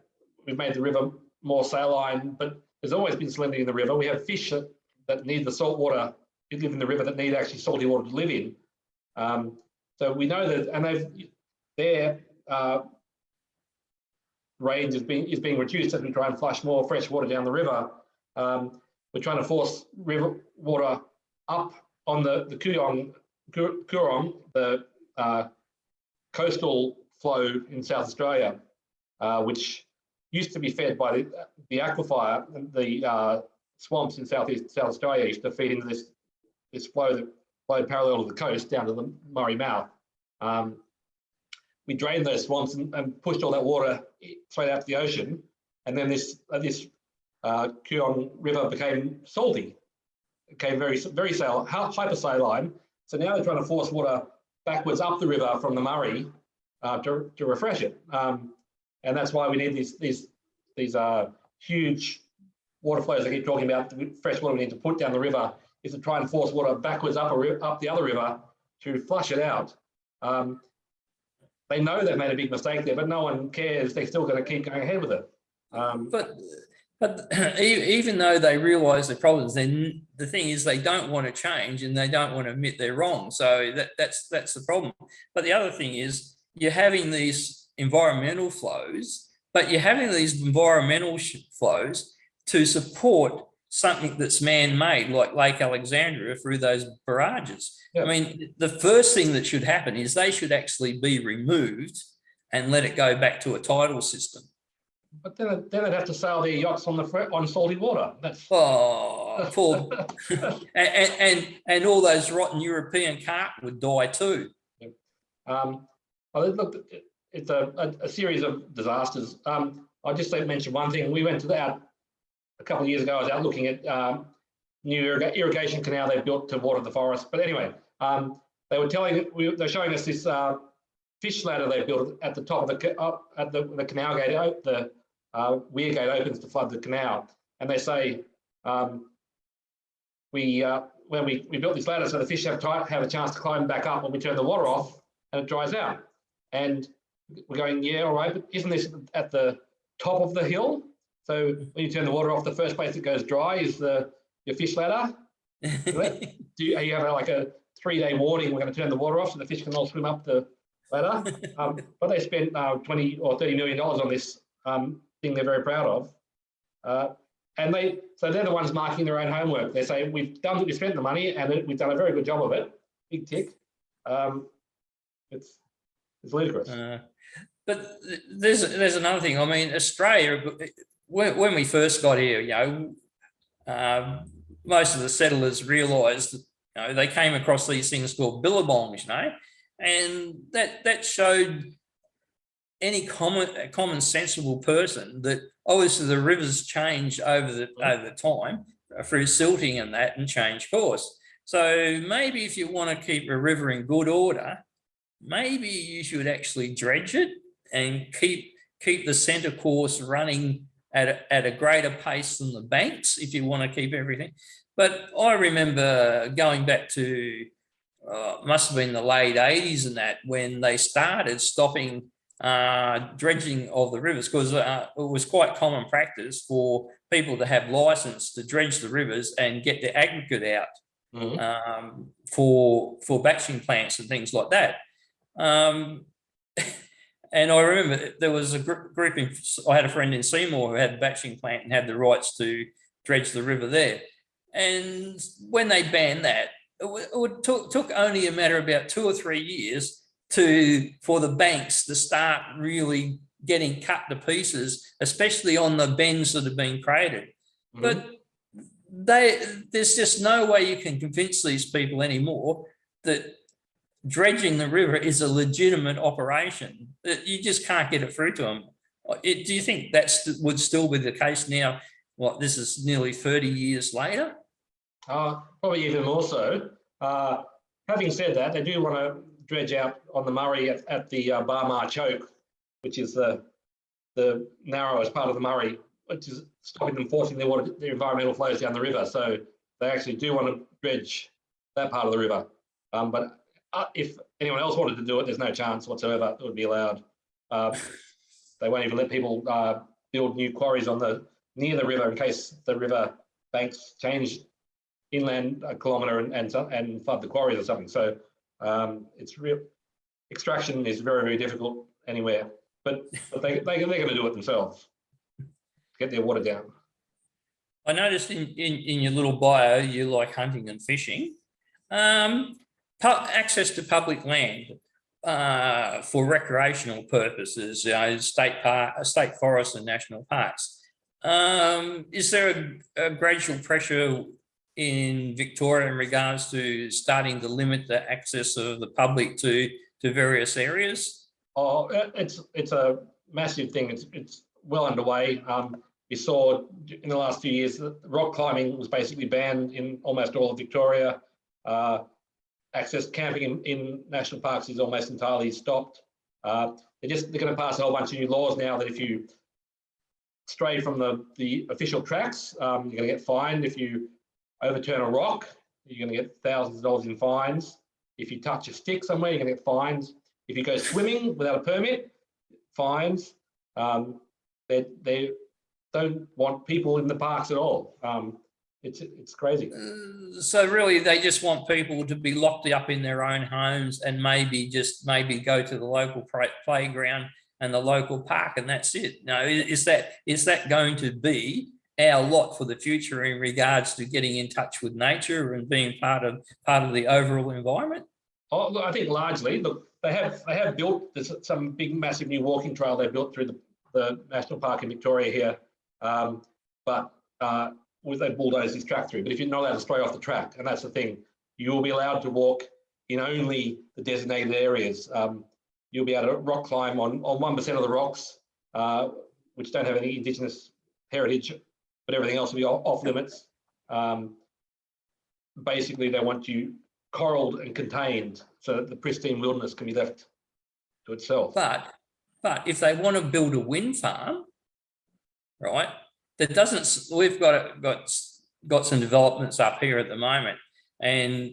B: we've made the river more saline, but there's always been salinity in the river. We have fish that need the salt water, that live in the river, that need actually salty water to live in. So we know that, and their range is being reduced as we try and flush more fresh water down the river. We're trying to force river water up on the Coorong, the coastal flow in South Australia, which used to be fed by the aquifer. The swamps in South Australia used to feed into this flow that flowed parallel to the coast down to the Murray mouth. We drained those swamps and pushed all that water straight out to the ocean, and then this Coorong River became salty. It became very hypersaline. So now they're trying to force water backwards up the river from the Murray to refresh it, and that's why we need these huge water flows I keep talking about. The fresh water we need to put down the river is to try and force water backwards up the other river to flush it out. They know they've made a big mistake there, but no one cares. They're still going to keep going ahead with it.
A: But even though they realise the problems, then the thing is they don't want to change and they don't want to admit they're wrong. So that's the problem. But the other thing is you're having these environmental flows, but you're having these environmental flows to support something that's man-made, like Lake Alexandria through those barrages. Yep. I mean, the first thing that should happen is they should actually be removed and let it go back to a tidal system.
B: But then they'd have to sail their yachts on salty water. That's
A: poor. and all those rotten European carp would die too.
B: Yep. Look, it's a series of disasters. I'll just mention one thing. We went to a couple of years ago. I was out looking at new irrigation canal they built to water the forest. But anyway, they were showing us this fish ladder they built at the top of the canal gate. The weir gate opens to flood the canal, and they say when we built this ladder so the fish have a chance to climb back up when we turn the water off and it dries out. And we're going, yeah, all right, but isn't this at the top of the hill? So when you turn the water off, the first place it goes dry is your fish ladder. You have like a 3-day warning, we're going to turn the water off so the fish can all swim up the ladder. But they spent $20 or $30 million on this thing they're very proud of. And so they're the ones marking their own homework. They say, we spent the money and we've done a very good job of it. Big tick. It's ludicrous.
A: But there's another thing. I mean, Australia, when we first got here, most of the settlers realised that they came across these things called billabongs, and that showed any common sensible person that obviously the rivers change over time through silting and that and change course. So maybe if you want to keep a river in good order, maybe you should actually dredge it and keep the centre course running at a greater pace than the banks if you want to keep everything. But I remember going back to, must have been the late 80s and that, when they started stopping dredging of the rivers, because it was quite common practice for people to have license to dredge the rivers and get the aggregate out for batching plants and things like that. And I remember there was a group in, I had a friend in Seymour who had a batching plant and had the rights to dredge the river there. And when they banned that, took only a matter of about 2 or 3 years for the banks to start really getting cut to pieces, especially on the bends that have been created. Mm-hmm. But there's just no way you can convince these people anymore that dredging the river is a legitimate operation. You just can't get it through to them. Do you think that would still be the case now? What, this is nearly 30 years later?
B: Probably even more so. Having said that, they do want to dredge out on the Murray at the Barmar Choke, which is the narrowest part of the Murray, which is stopping them forcing their environmental flows down the river. So they actually do want to dredge that part of the river. But if anyone else wanted to do it, there's no chance whatsoever it would be allowed. They won't even let people build new quarries near the river in case the river banks change inland a kilometre and flood the quarries or something. So it's real. Extraction is very, very difficult anywhere, but they're going to do it themselves to get their water down.
A: I noticed in your little bio you like hunting and fishing. Access to public land for recreational purposes, state forests and national parks. Is there a gradual pressure in Victoria in regards to starting to limit the access of the public to various areas?
B: Oh, it's a massive thing. It's well underway. We saw in the last few years that rock climbing was basically banned in almost all of Victoria. Access camping in national parks is almost entirely stopped. They're going to pass a whole bunch of new laws now that if you stray from the official tracks, you're going to get fined. If you overturn a rock, you're going to get thousands of dollars in fines. If you touch a stick somewhere, you're going to get fines. If you go swimming without a permit, fines. They don't want people in the parks at all. It's crazy.
A: So really, they just want people to be locked up in their own homes and maybe go to the local playground and the local park, and that's it. No, is that going to be our lot for the future in regards to getting in touch with nature and being part of the overall environment?
B: Oh, look, I think largely. Look, they have built some big, massive new walking trail they built through the national park in Victoria here, but they bulldoze this track through. But if you're not allowed to stray off the track, and that's the thing, you will be allowed to walk in only the designated areas. You'll be able to rock climb on 1% of the rocks, which don't have any Indigenous heritage, but everything else will be off limits. Basically, they want you corralled and contained so that the pristine wilderness can be left to itself.
A: But if they want to build a wind farm, right? We've got some developments up here at the moment, and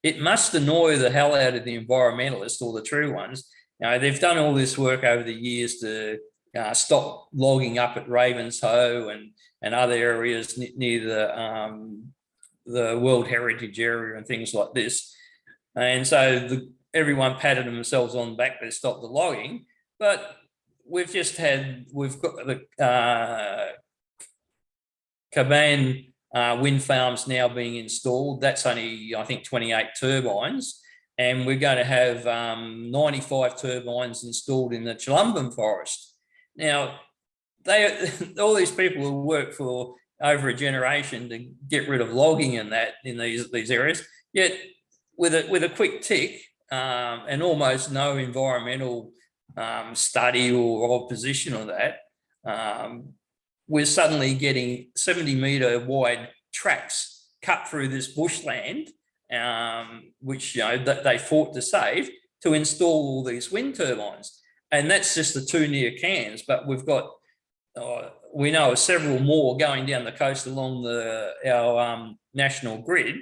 A: it must annoy the hell out of the environmentalists or the true ones. They've done all this work over the years to stop logging up at Ravenshoe and other areas near the World Heritage Area and things like this. And so everyone patted themselves on the back to stop the logging, but we've got the Caban wind farms now being installed. That's only, I think, 28 turbines. And we're going to have 95 turbines installed in the Cholumbin forest. Now, all these people who work for over a generation to get rid of logging in these areas, yet with a quick tick and almost no environmental study or opposition on that, we're suddenly getting 70-metre wide tracks cut through this bushland, which that they fought to save, to install all these wind turbines. And that's just the two near Cairns, but we've got we know of several more going down the coast along our national grid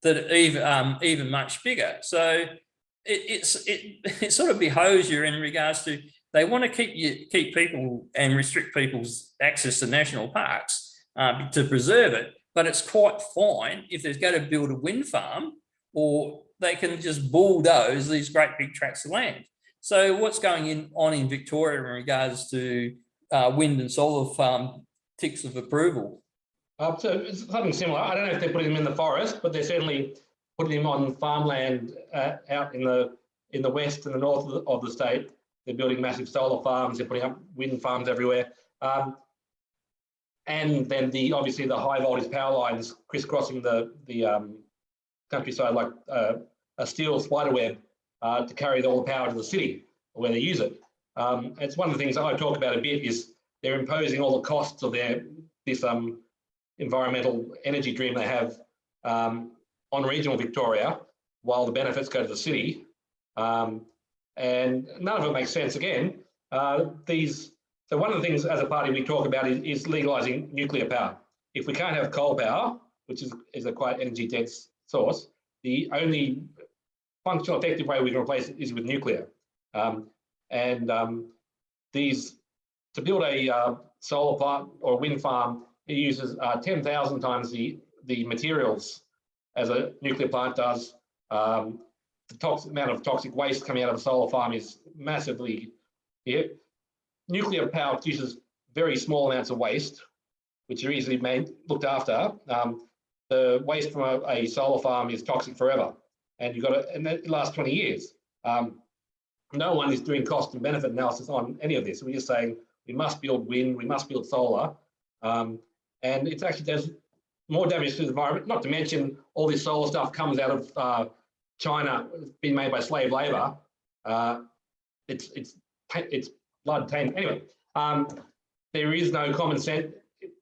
A: that are even much bigger. So it sort of behoves you in regards to, they want to keep people and restrict people's access to national parks to preserve it, but it's quite fine if there's going to build a wind farm, or they can just bulldoze these great big tracts of land. So what's going on in Victoria in regards to wind and solar farm ticks of approval?
B: So it's something similar. I don't know if they're putting them in the forest, but they're certainly putting them on farmland out in the west and the north of the state. They're building massive solar farms. They're putting up wind farms everywhere. And then obviously the high voltage power lines crisscrossing the countryside like a steel spider web to carry all the power to the city where they use it. It's one of the things I talk about a bit is they're imposing all the costs of this environmental energy dream they have on regional Victoria, while the benefits go to the city. And none of it makes sense again. So one of the things as a party we talk about is legalizing nuclear power. If we can't have coal power, which is a quite energy dense source, the only functional effective way we can replace it is with nuclear. To build a solar farm or wind farm, it uses 10,000 times the materials as a nuclear plant does. The amount of toxic waste coming out of a solar farm is massively here. Nuclear power produces very small amounts of waste, which are easily looked after. The waste from a solar farm is toxic forever, and it lasts 20 years. No one is doing cost and benefit analysis on any of this. We're just saying we must build wind, we must build solar, and it actually does more damage to the environment. Not to mention all this solar stuff comes out of China, being made by slave labour. It's blood taint. Anyway, there is no common sense.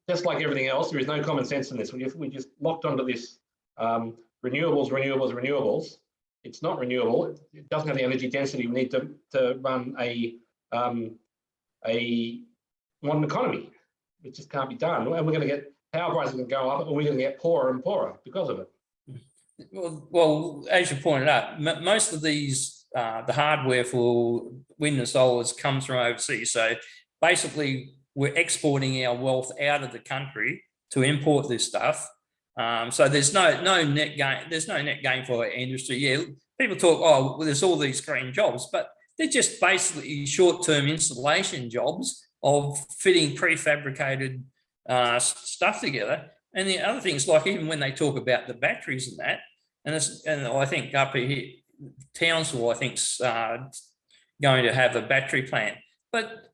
B: Just like everything else, there is no common sense in this. We just locked onto this renewables. It's not renewable. It doesn't have the energy density we need to run a modern economy. It just can't be done. And we're going to get power prices going to go up, and we're going to get poorer and poorer because of it.
A: Well, as you pointed out, most of these, the hardware for wind and solars comes from overseas. So basically, we're exporting our wealth out of the country to import this stuff. So there's no net gain. There's no net gain for our industry. Yeah, people talk, oh, well, there's all these green jobs, but they're just basically short-term installation jobs of fitting prefabricated stuff together. And the other things, like even when they talk about the batteries and that, and I think up here, Townsville, I think's going to have a battery plant. But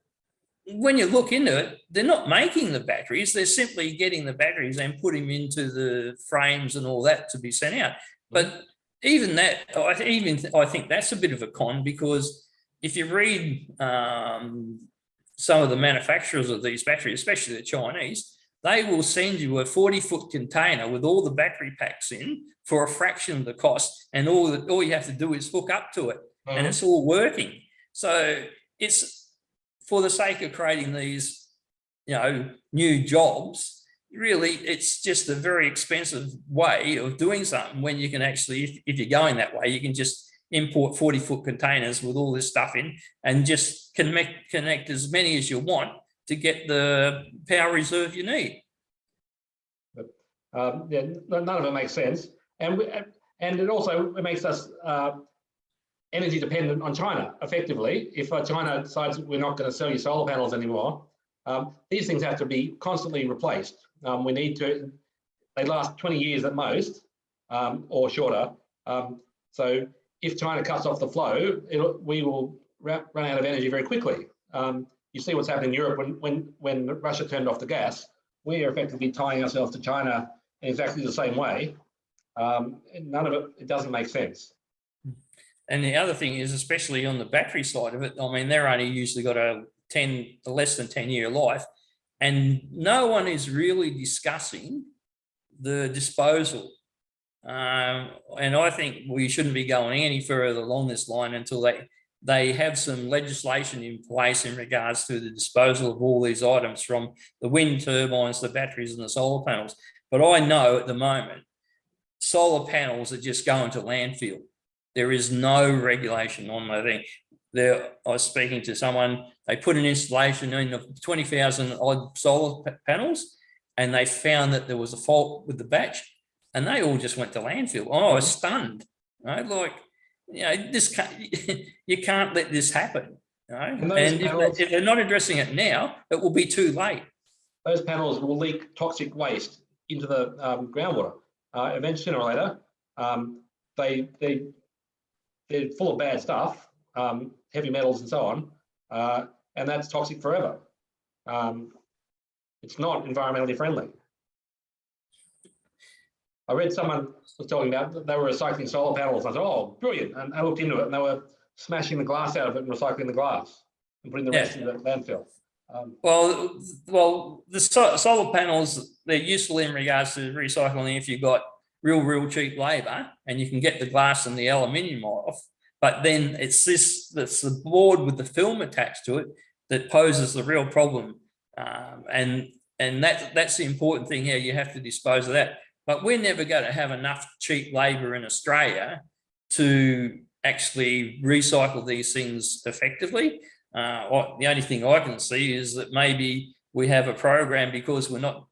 A: when you look into it, they're not making the batteries. They're simply getting the batteries and putting them into the frames and all that to be sent out. But even that, I think that's a bit of a con, because if you read some of the manufacturers of these batteries, especially the Chinese, they will send you a 40-foot container with all the battery packs in for a fraction of the cost, and all you have to do is hook up to it, and it's all working. So it's for the sake of creating these, new jobs. Really, it's just a very expensive way of doing something, when you can actually, if you're going that way, you can just import 40-foot containers with all this stuff in and just connect as many as you want to get the power reserve you need.
B: Yeah, none of it makes sense, and it also makes us energy dependent on China. Effectively, if China decides we're not going to sell you solar panels anymore, these things have to be constantly replaced. We need to. They last 20 years at most, or shorter. So if China cuts off the flow, we will run out of energy very quickly. You see what's happened in Europe when Russia turned off the gas. We are effectively tying ourselves to China in exactly the same way. None of it doesn't make sense.
A: And the other thing is, especially on the battery side of it, I mean, they're only usually got a less than 10-year life, and no one is really discussing the disposal. And I think we shouldn't be going any further along this line until they have some legislation in place in regards to the disposal of all these items, from the wind turbines, the batteries and the solar panels. But I know at the moment, solar panels are just going to landfill. There is no regulation on the thing. I was speaking to someone, they put an installation in of 20,000 odd solar panels, and they found that there was a fault with the batch, and they all just went to landfill. Oh, I was stunned. Like, this can't, you can't let this happen.
B: And those
A: And
B: panels,
A: if they're not addressing it now, it will be too late.
B: those panels will leak toxic waste into the groundwater. Eventually, sooner or later, they're full of bad stuff, heavy metals and so on, and that's toxic forever. It's not environmentally friendly. I read someone was talking about that they were recycling solar panels. I thought, oh, brilliant. And I looked into it and they were smashing the glass out of it and recycling the glass and putting the rest in the landfill.
A: Well, the solar panels, they're useful in regards to recycling if you've got real cheap labour and you can get the glass and the aluminium off. But then it's that's the board with the film attached to it that poses the real problem. And that's the important thing here. You have to dispose of that. But we're never going to have enough cheap labour in Australia to actually recycle these things effectively. The only thing I can see is that maybe we have a program because we're not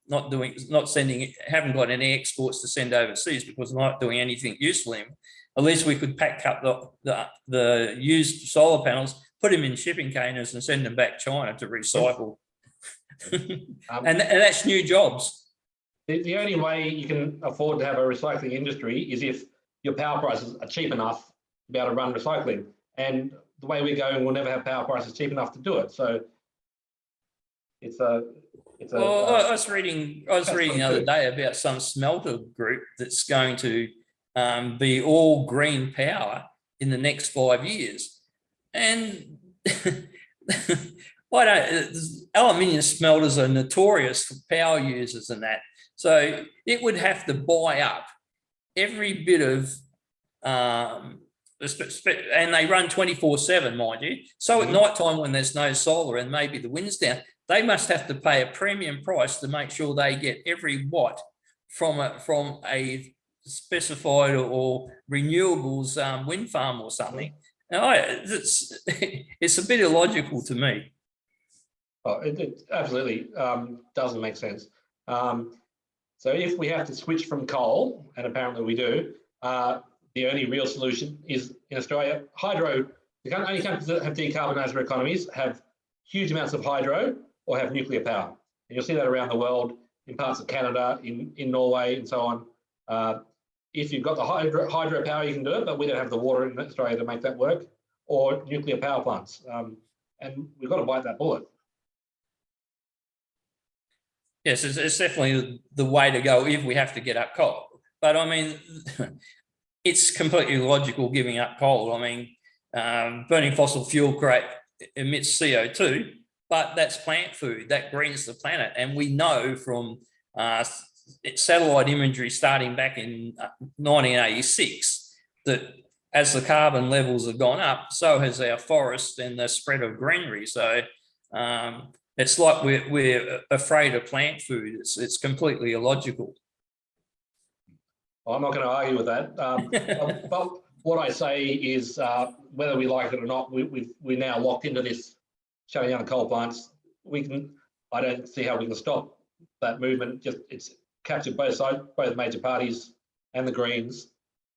A: sending, haven't got any exports to send overseas because we're not doing anything useful in. At least we could pack up the used solar panels, put them in shipping containers and send them back to China to recycle. And that's new jobs.
B: The only way you can afford to have a recycling industry is if your power prices are cheap enough to be able to run recycling. And the way we're going, we'll never have power prices cheap enough to do it. So I
A: was reading the other day about some smelter group that's going to be all green power in the next 5 years. And aluminium smelters are notorious for power users and that. So it would have to buy up every bit of, and they run 24/7, mind you. So at night time when there's no solar and maybe the wind's down, they must have to pay a premium price to make sure they get every watt from a specified or renewables wind farm or something. It's a bit illogical to me.
B: Oh, it absolutely doesn't make sense. So if we have to switch from coal, and apparently we do, the only real solution is in Australia, hydro. The only countries that have decarbonised their economies have huge amounts of hydro or have nuclear power. And you'll see that around the world, in parts of Canada, in Norway and so on. If you've got the hydro power, you can do it, but we don't have the water in Australia to make that work, or nuclear power plants. And we've got to bite that bullet.
A: Yes, it's definitely the way to go if we have to get up coal. But I mean, it's completely logical giving up coal. I mean, burning fossil fuel emits CO2, but that's plant food, that greens the planet. And we know from satellite imagery starting back in 1986 that as the carbon levels have gone up, so has our forest and the spread of greenery. So it's like we're afraid of plant food. It's completely illogical.
B: Well, I'm not going to argue with that. But what I say is whether we like it or not, we're now locked into this shutting down coal plants. I don't see how we can stop that movement. It's captured both sides, both major parties and the Greens.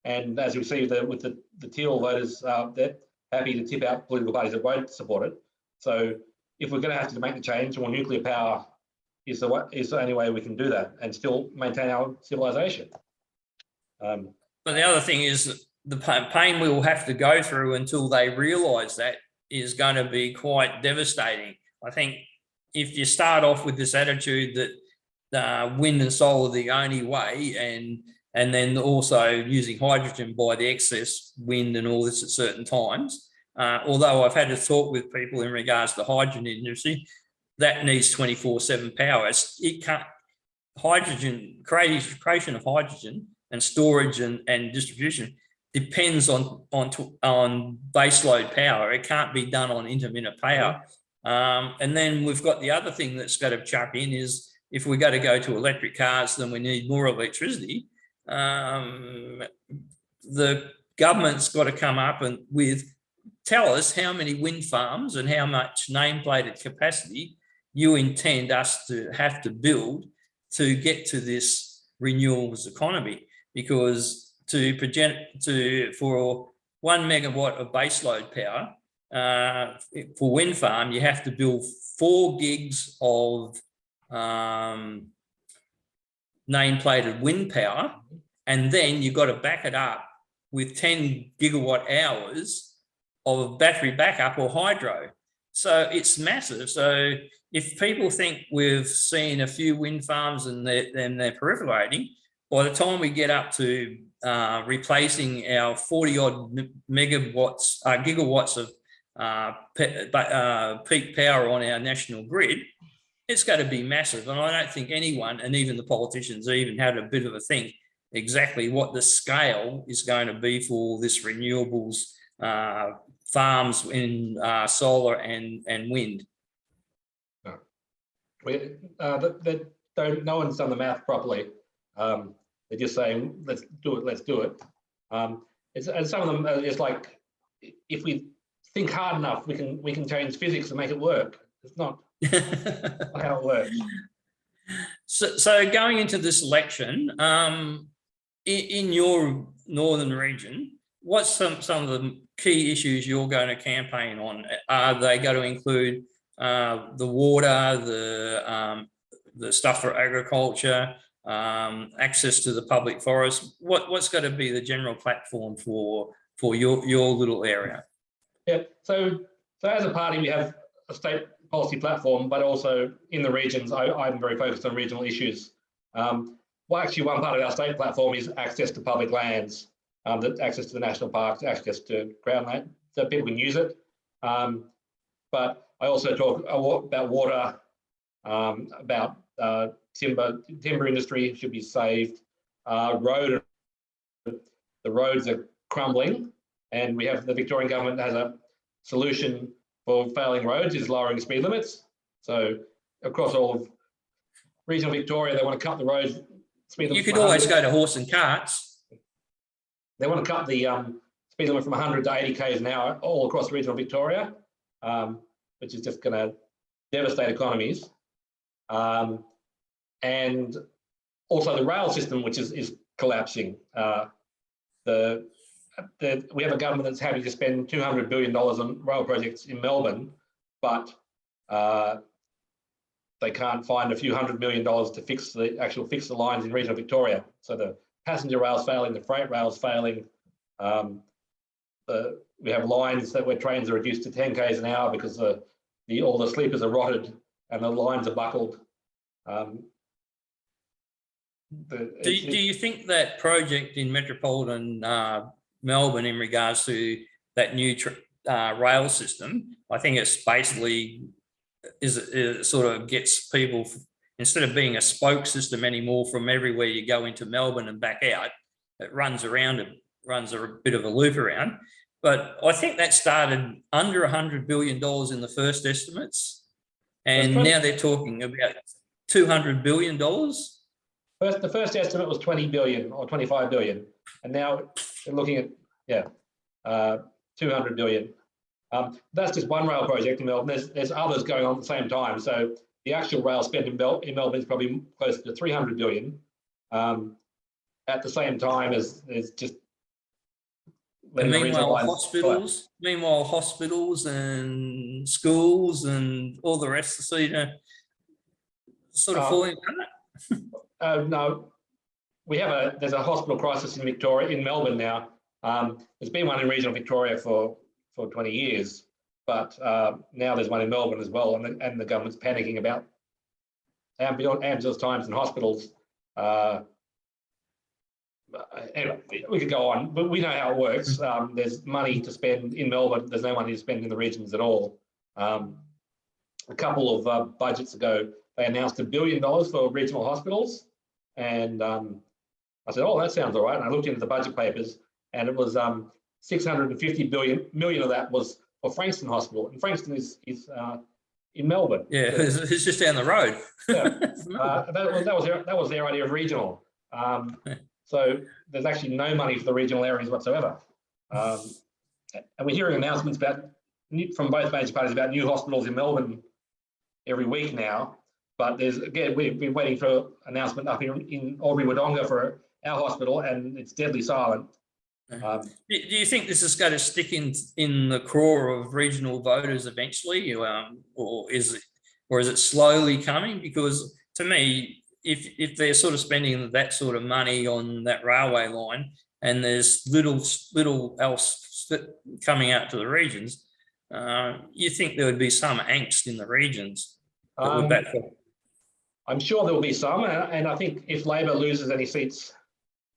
B: And as we see with the Teal voters, they're happy to tip out political parties that won't support it. So if we're going to have to make the change, well, nuclear power is the only way we can do that and still maintain our civilization.
A: But the other thing is the pain we will have to go through until they realise that is going to be quite devastating. I think if you start off with this attitude that wind and solar are the only way, and then also using hydrogen by the excess wind and all this at certain times, although I've had to talk with people in regards to the hydrogen industry, that needs 24/7 power. It can't, creation of hydrogen and storage and distribution depends on baseload power. It can't be done on intermittent power. And then we've got the other thing that's got to chuck in is if we're going to go to electric cars, then we need more electricity. The government's got to come up tell us how many wind farms and how much nameplated capacity you intend us to have to build to get to this renewables economy, because for 1 megawatt of baseload power, for wind farm, you have to build 4 gigs of nameplated wind power, and then you've got to back it up with 10 gigawatt hours of battery backup or hydro. So it's massive. So if people think we've seen a few wind farms and they're proliferating, by the time we get up to replacing our 40 odd megawatts, gigawatts of peak power on our national grid, it's going to be massive. And I don't think anyone, and even the politicians, even had a bit of a think exactly what the scale is going to be for this renewables farms in solar and wind.
B: No, no one's done the math properly. They're just saying, let's do it, let's do it. And some of them is like, if we think hard enough, we can change physics and make it work. It's not how it works.
A: So going into this election, in your northern region, what's some of the key issues you're going to campaign on? Are they going to include the water, the stuff for agriculture, access to the public forest? What's going to be the general platform for your little area?
B: Yeah, so as a party, we have a state policy platform, but also in the regions, I'm very focused on regional issues. Well, actually, one part of our state platform is access to public lands, access to the national parks, access to ground land, so people can use it. But I also talk about water, about timber industry should be saved. The roads are crumbling, and we have the Victorian government has a solution for failing roads is lowering speed limits. So across all of regional Victoria, they want to cut the roads.
A: You could always go to horse and carts.
B: They want to cut the speed limit from 100 to 80 k's an hour all across regional Victoria, which is just going to devastate economies. And also the rail system, which is collapsing. We have a government that's happy to spend $200 billion on rail projects in Melbourne, but they can't find a few $100 million to fix the lines in regional Victoria. So the passenger rail's failing, the freight rail's failing. We have lines where trains are reduced to 10 k's an hour because all the sleepers are rotted and the lines are buckled.
A: Do you think that project in metropolitan Melbourne in regards to that new rail system, I think it's basically it sort of gets people, instead of being a spoke system anymore from everywhere you go into Melbourne and back out, it runs around, it runs a bit of a loop around. But I think that started under $100 billion in the first estimates, and now they're talking about $200 billion.
B: The first estimate was 20 billion or 25 billion, and now they're looking at 200 billion. That's just one rail project in Melbourne. There's others going on at the same time. So the actual rail spend in Melbourne is probably close to 300 billion. At the same time as there's just
A: meanwhile hospitals and schools and all the rest of the sort of falling apart.
B: No, there's a hospital crisis in Melbourne now. There's been one in regional Victoria for 20 years, but now there's one in Melbourne as well, and the government's panicking about ambulance times in hospitals. Anyway, we could go on, but we know how it works. There's money to spend in Melbourne. There's no money to spend in the regions at all. A couple of budgets ago, they announced $1 billion for regional hospitals. And I said, oh, that sounds all right. And I looked into the budget papers, and it was 650 million of that was for Frankston Hospital. And Frankston is in Melbourne.
A: Yeah, it's just down the road.
B: Yeah. That was their idea of regional. So there's actually no money for the regional areas whatsoever. And we're hearing announcements from both major parties about new hospitals in Melbourne every week now. But we've been waiting for an announcement up here in Albury Wodonga for our hospital, and it's deadly silent. Um,
A: Do you think this is going to stick in the core of regional voters eventually, or is it slowly coming? Because to me, if they're sort of spending that sort of money on that railway line, and there's little else coming out to the regions, you think there would be some angst in the regions that would back for?
B: I'm sure there will be some, and I think if Labor loses any seats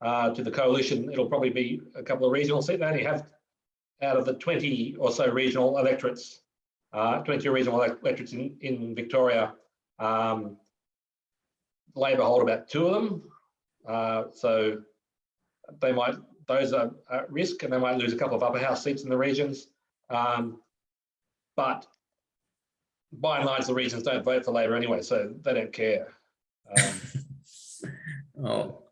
B: to the coalition, it'll probably be a couple of regional seats. They only have, out of the 20 or so regional electorates, 20 regional electorates in Victoria, Labor hold about 2 of them. So those are at risk, and they might lose a couple of upper house seats in the regions. But by and large, the regions don't vote for Labor anyway, so they don't care.
A: Oh.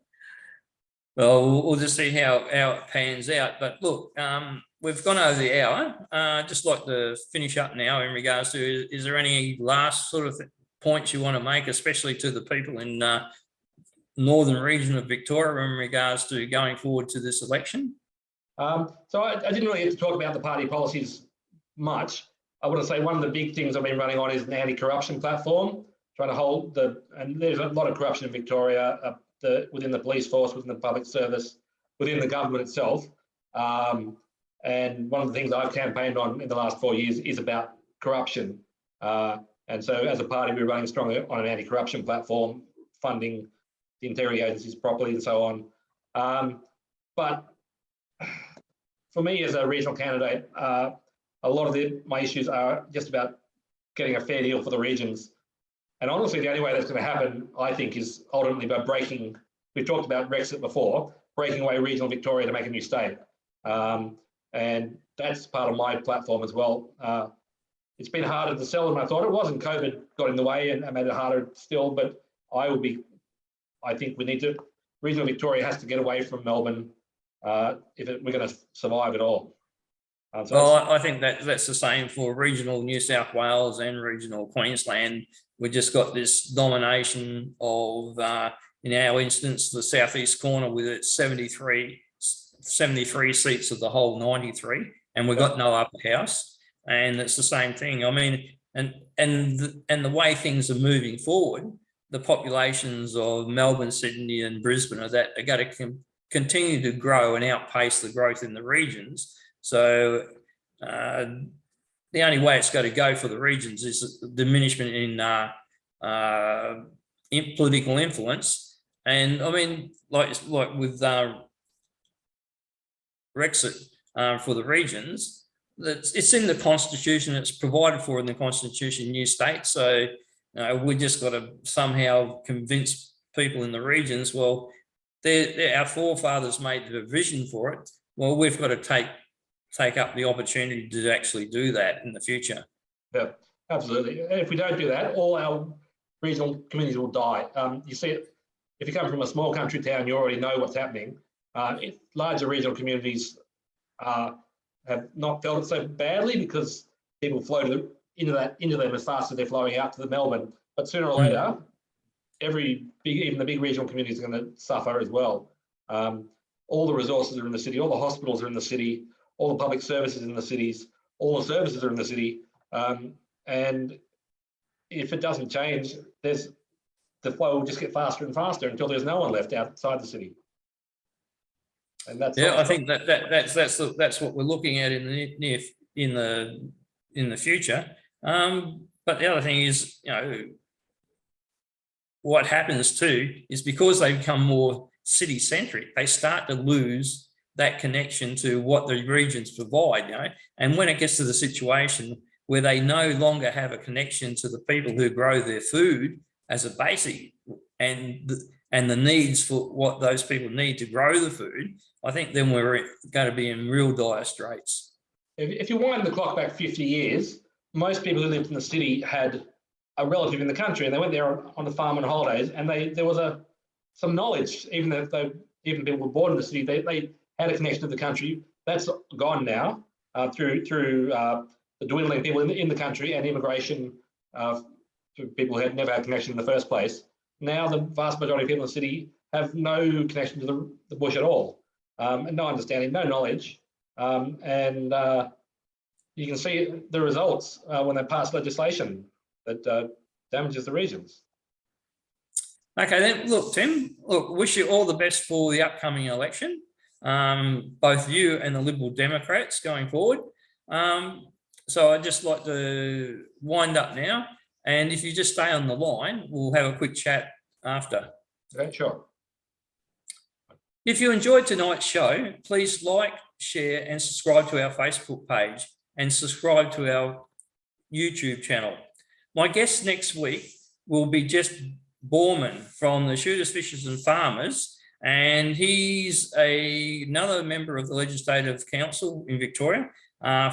A: Well, we'll just see how it pans out. But look, we've gone over the hour. Just like to finish up now in regards to, is there any last sort of points you want to make, especially to the people in northern region of Victoria in regards to going forward to this election?
B: So I didn't really get to talk about the party policies much. I want to say one of the big things I've been running on is an anti-corruption platform, trying to hold and there's a lot of corruption in Victoria, within the police force, within the public service, within the government itself. And one of the things I've campaigned on in the last 4 years is about corruption. And so as a party, we're running strongly on an anti-corruption platform, funding the integrity agencies properly and so on. But for me as a regional candidate, a lot of my issues are just about getting a fair deal for the regions. And honestly, the only way that's going to happen, I think, is ultimately by breaking, we've talked about Brexit before, breaking away regional Victoria to make a new state. And that's part of my platform as well. It's been harder to sell than I thought it was, and COVID got in the way and made it harder still, but I think regional Victoria has to get away from Melbourne if we're going to survive at all.
A: Well, I think that's the same for regional New South Wales and regional Queensland. We just got this domination of, in our instance, the southeast corner with its 73 seats of the whole 93, and we've got no upper house. And it's the same thing. I mean, and the way things are moving forward, the populations of Melbourne, Sydney, and Brisbane are going to continue to grow and outpace the growth in the regions. So the only way it's going to go for the regions is diminishment in political influence. And I mean, like with Brexit for the regions, it's in the Constitution. It's provided for in the Constitution, new states. So we just got to somehow convince people in the regions. Well, our forefathers made the provision for it. Well, we've got to take up the opportunity to actually do that in the future.
B: Yeah, absolutely. And if we don't do that, all our regional communities will die. You see it, if you come from a small country town, you already know what's happening. Larger regional communities have not felt it so badly because people flow into them as fast as they're flowing out to the Melbourne. But sooner or later, even the big regional communities are going to suffer as well. All the resources are in the city, all the hospitals are in the city, all the public services in the cities, all the services are in the city. And if it doesn't change, the flow will just get faster and faster until there's no one left outside the city. And that's
A: I think that's what we're looking at in the future. But the other thing is, what happens too is because they become more city centric, they start to lose that connection to what the regions provide. And when it gets to the situation where they no longer have a connection to the people who grow their food as a basic and the needs for what those people need to grow the food, I think then we're going to be in real dire straits.
B: If you wind the clock back 50 years, most people who lived in the city had a relative in the country, and they went there on the farm on holidays, and there was some knowledge, even people were born in the city, they had a connection to the country. That's gone now through the dwindling people in the country and immigration to people who had never had connection in the first place. Now the vast majority of people in the city have no connection to the bush at all. and no understanding, no knowledge. And you can see the results when they pass legislation that damages the regions.
A: Okay, then look, Tim, look, wish you all the best for the upcoming election, both you and the Liberal Democrats going forward. So I'd just like to wind up now. And if you just stay on the line, we'll have a quick chat after.
B: Okay, sure.
A: If you enjoyed tonight's show, please like, share, and subscribe to our Facebook page and subscribe to our YouTube channel. My guest next week will be Jess Borman from the Shooters, Fishers and Farmers, and he's another member of the Legislative Council in Victoria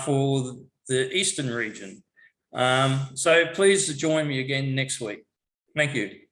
A: for the Eastern region. So please join me again next week. Thank you.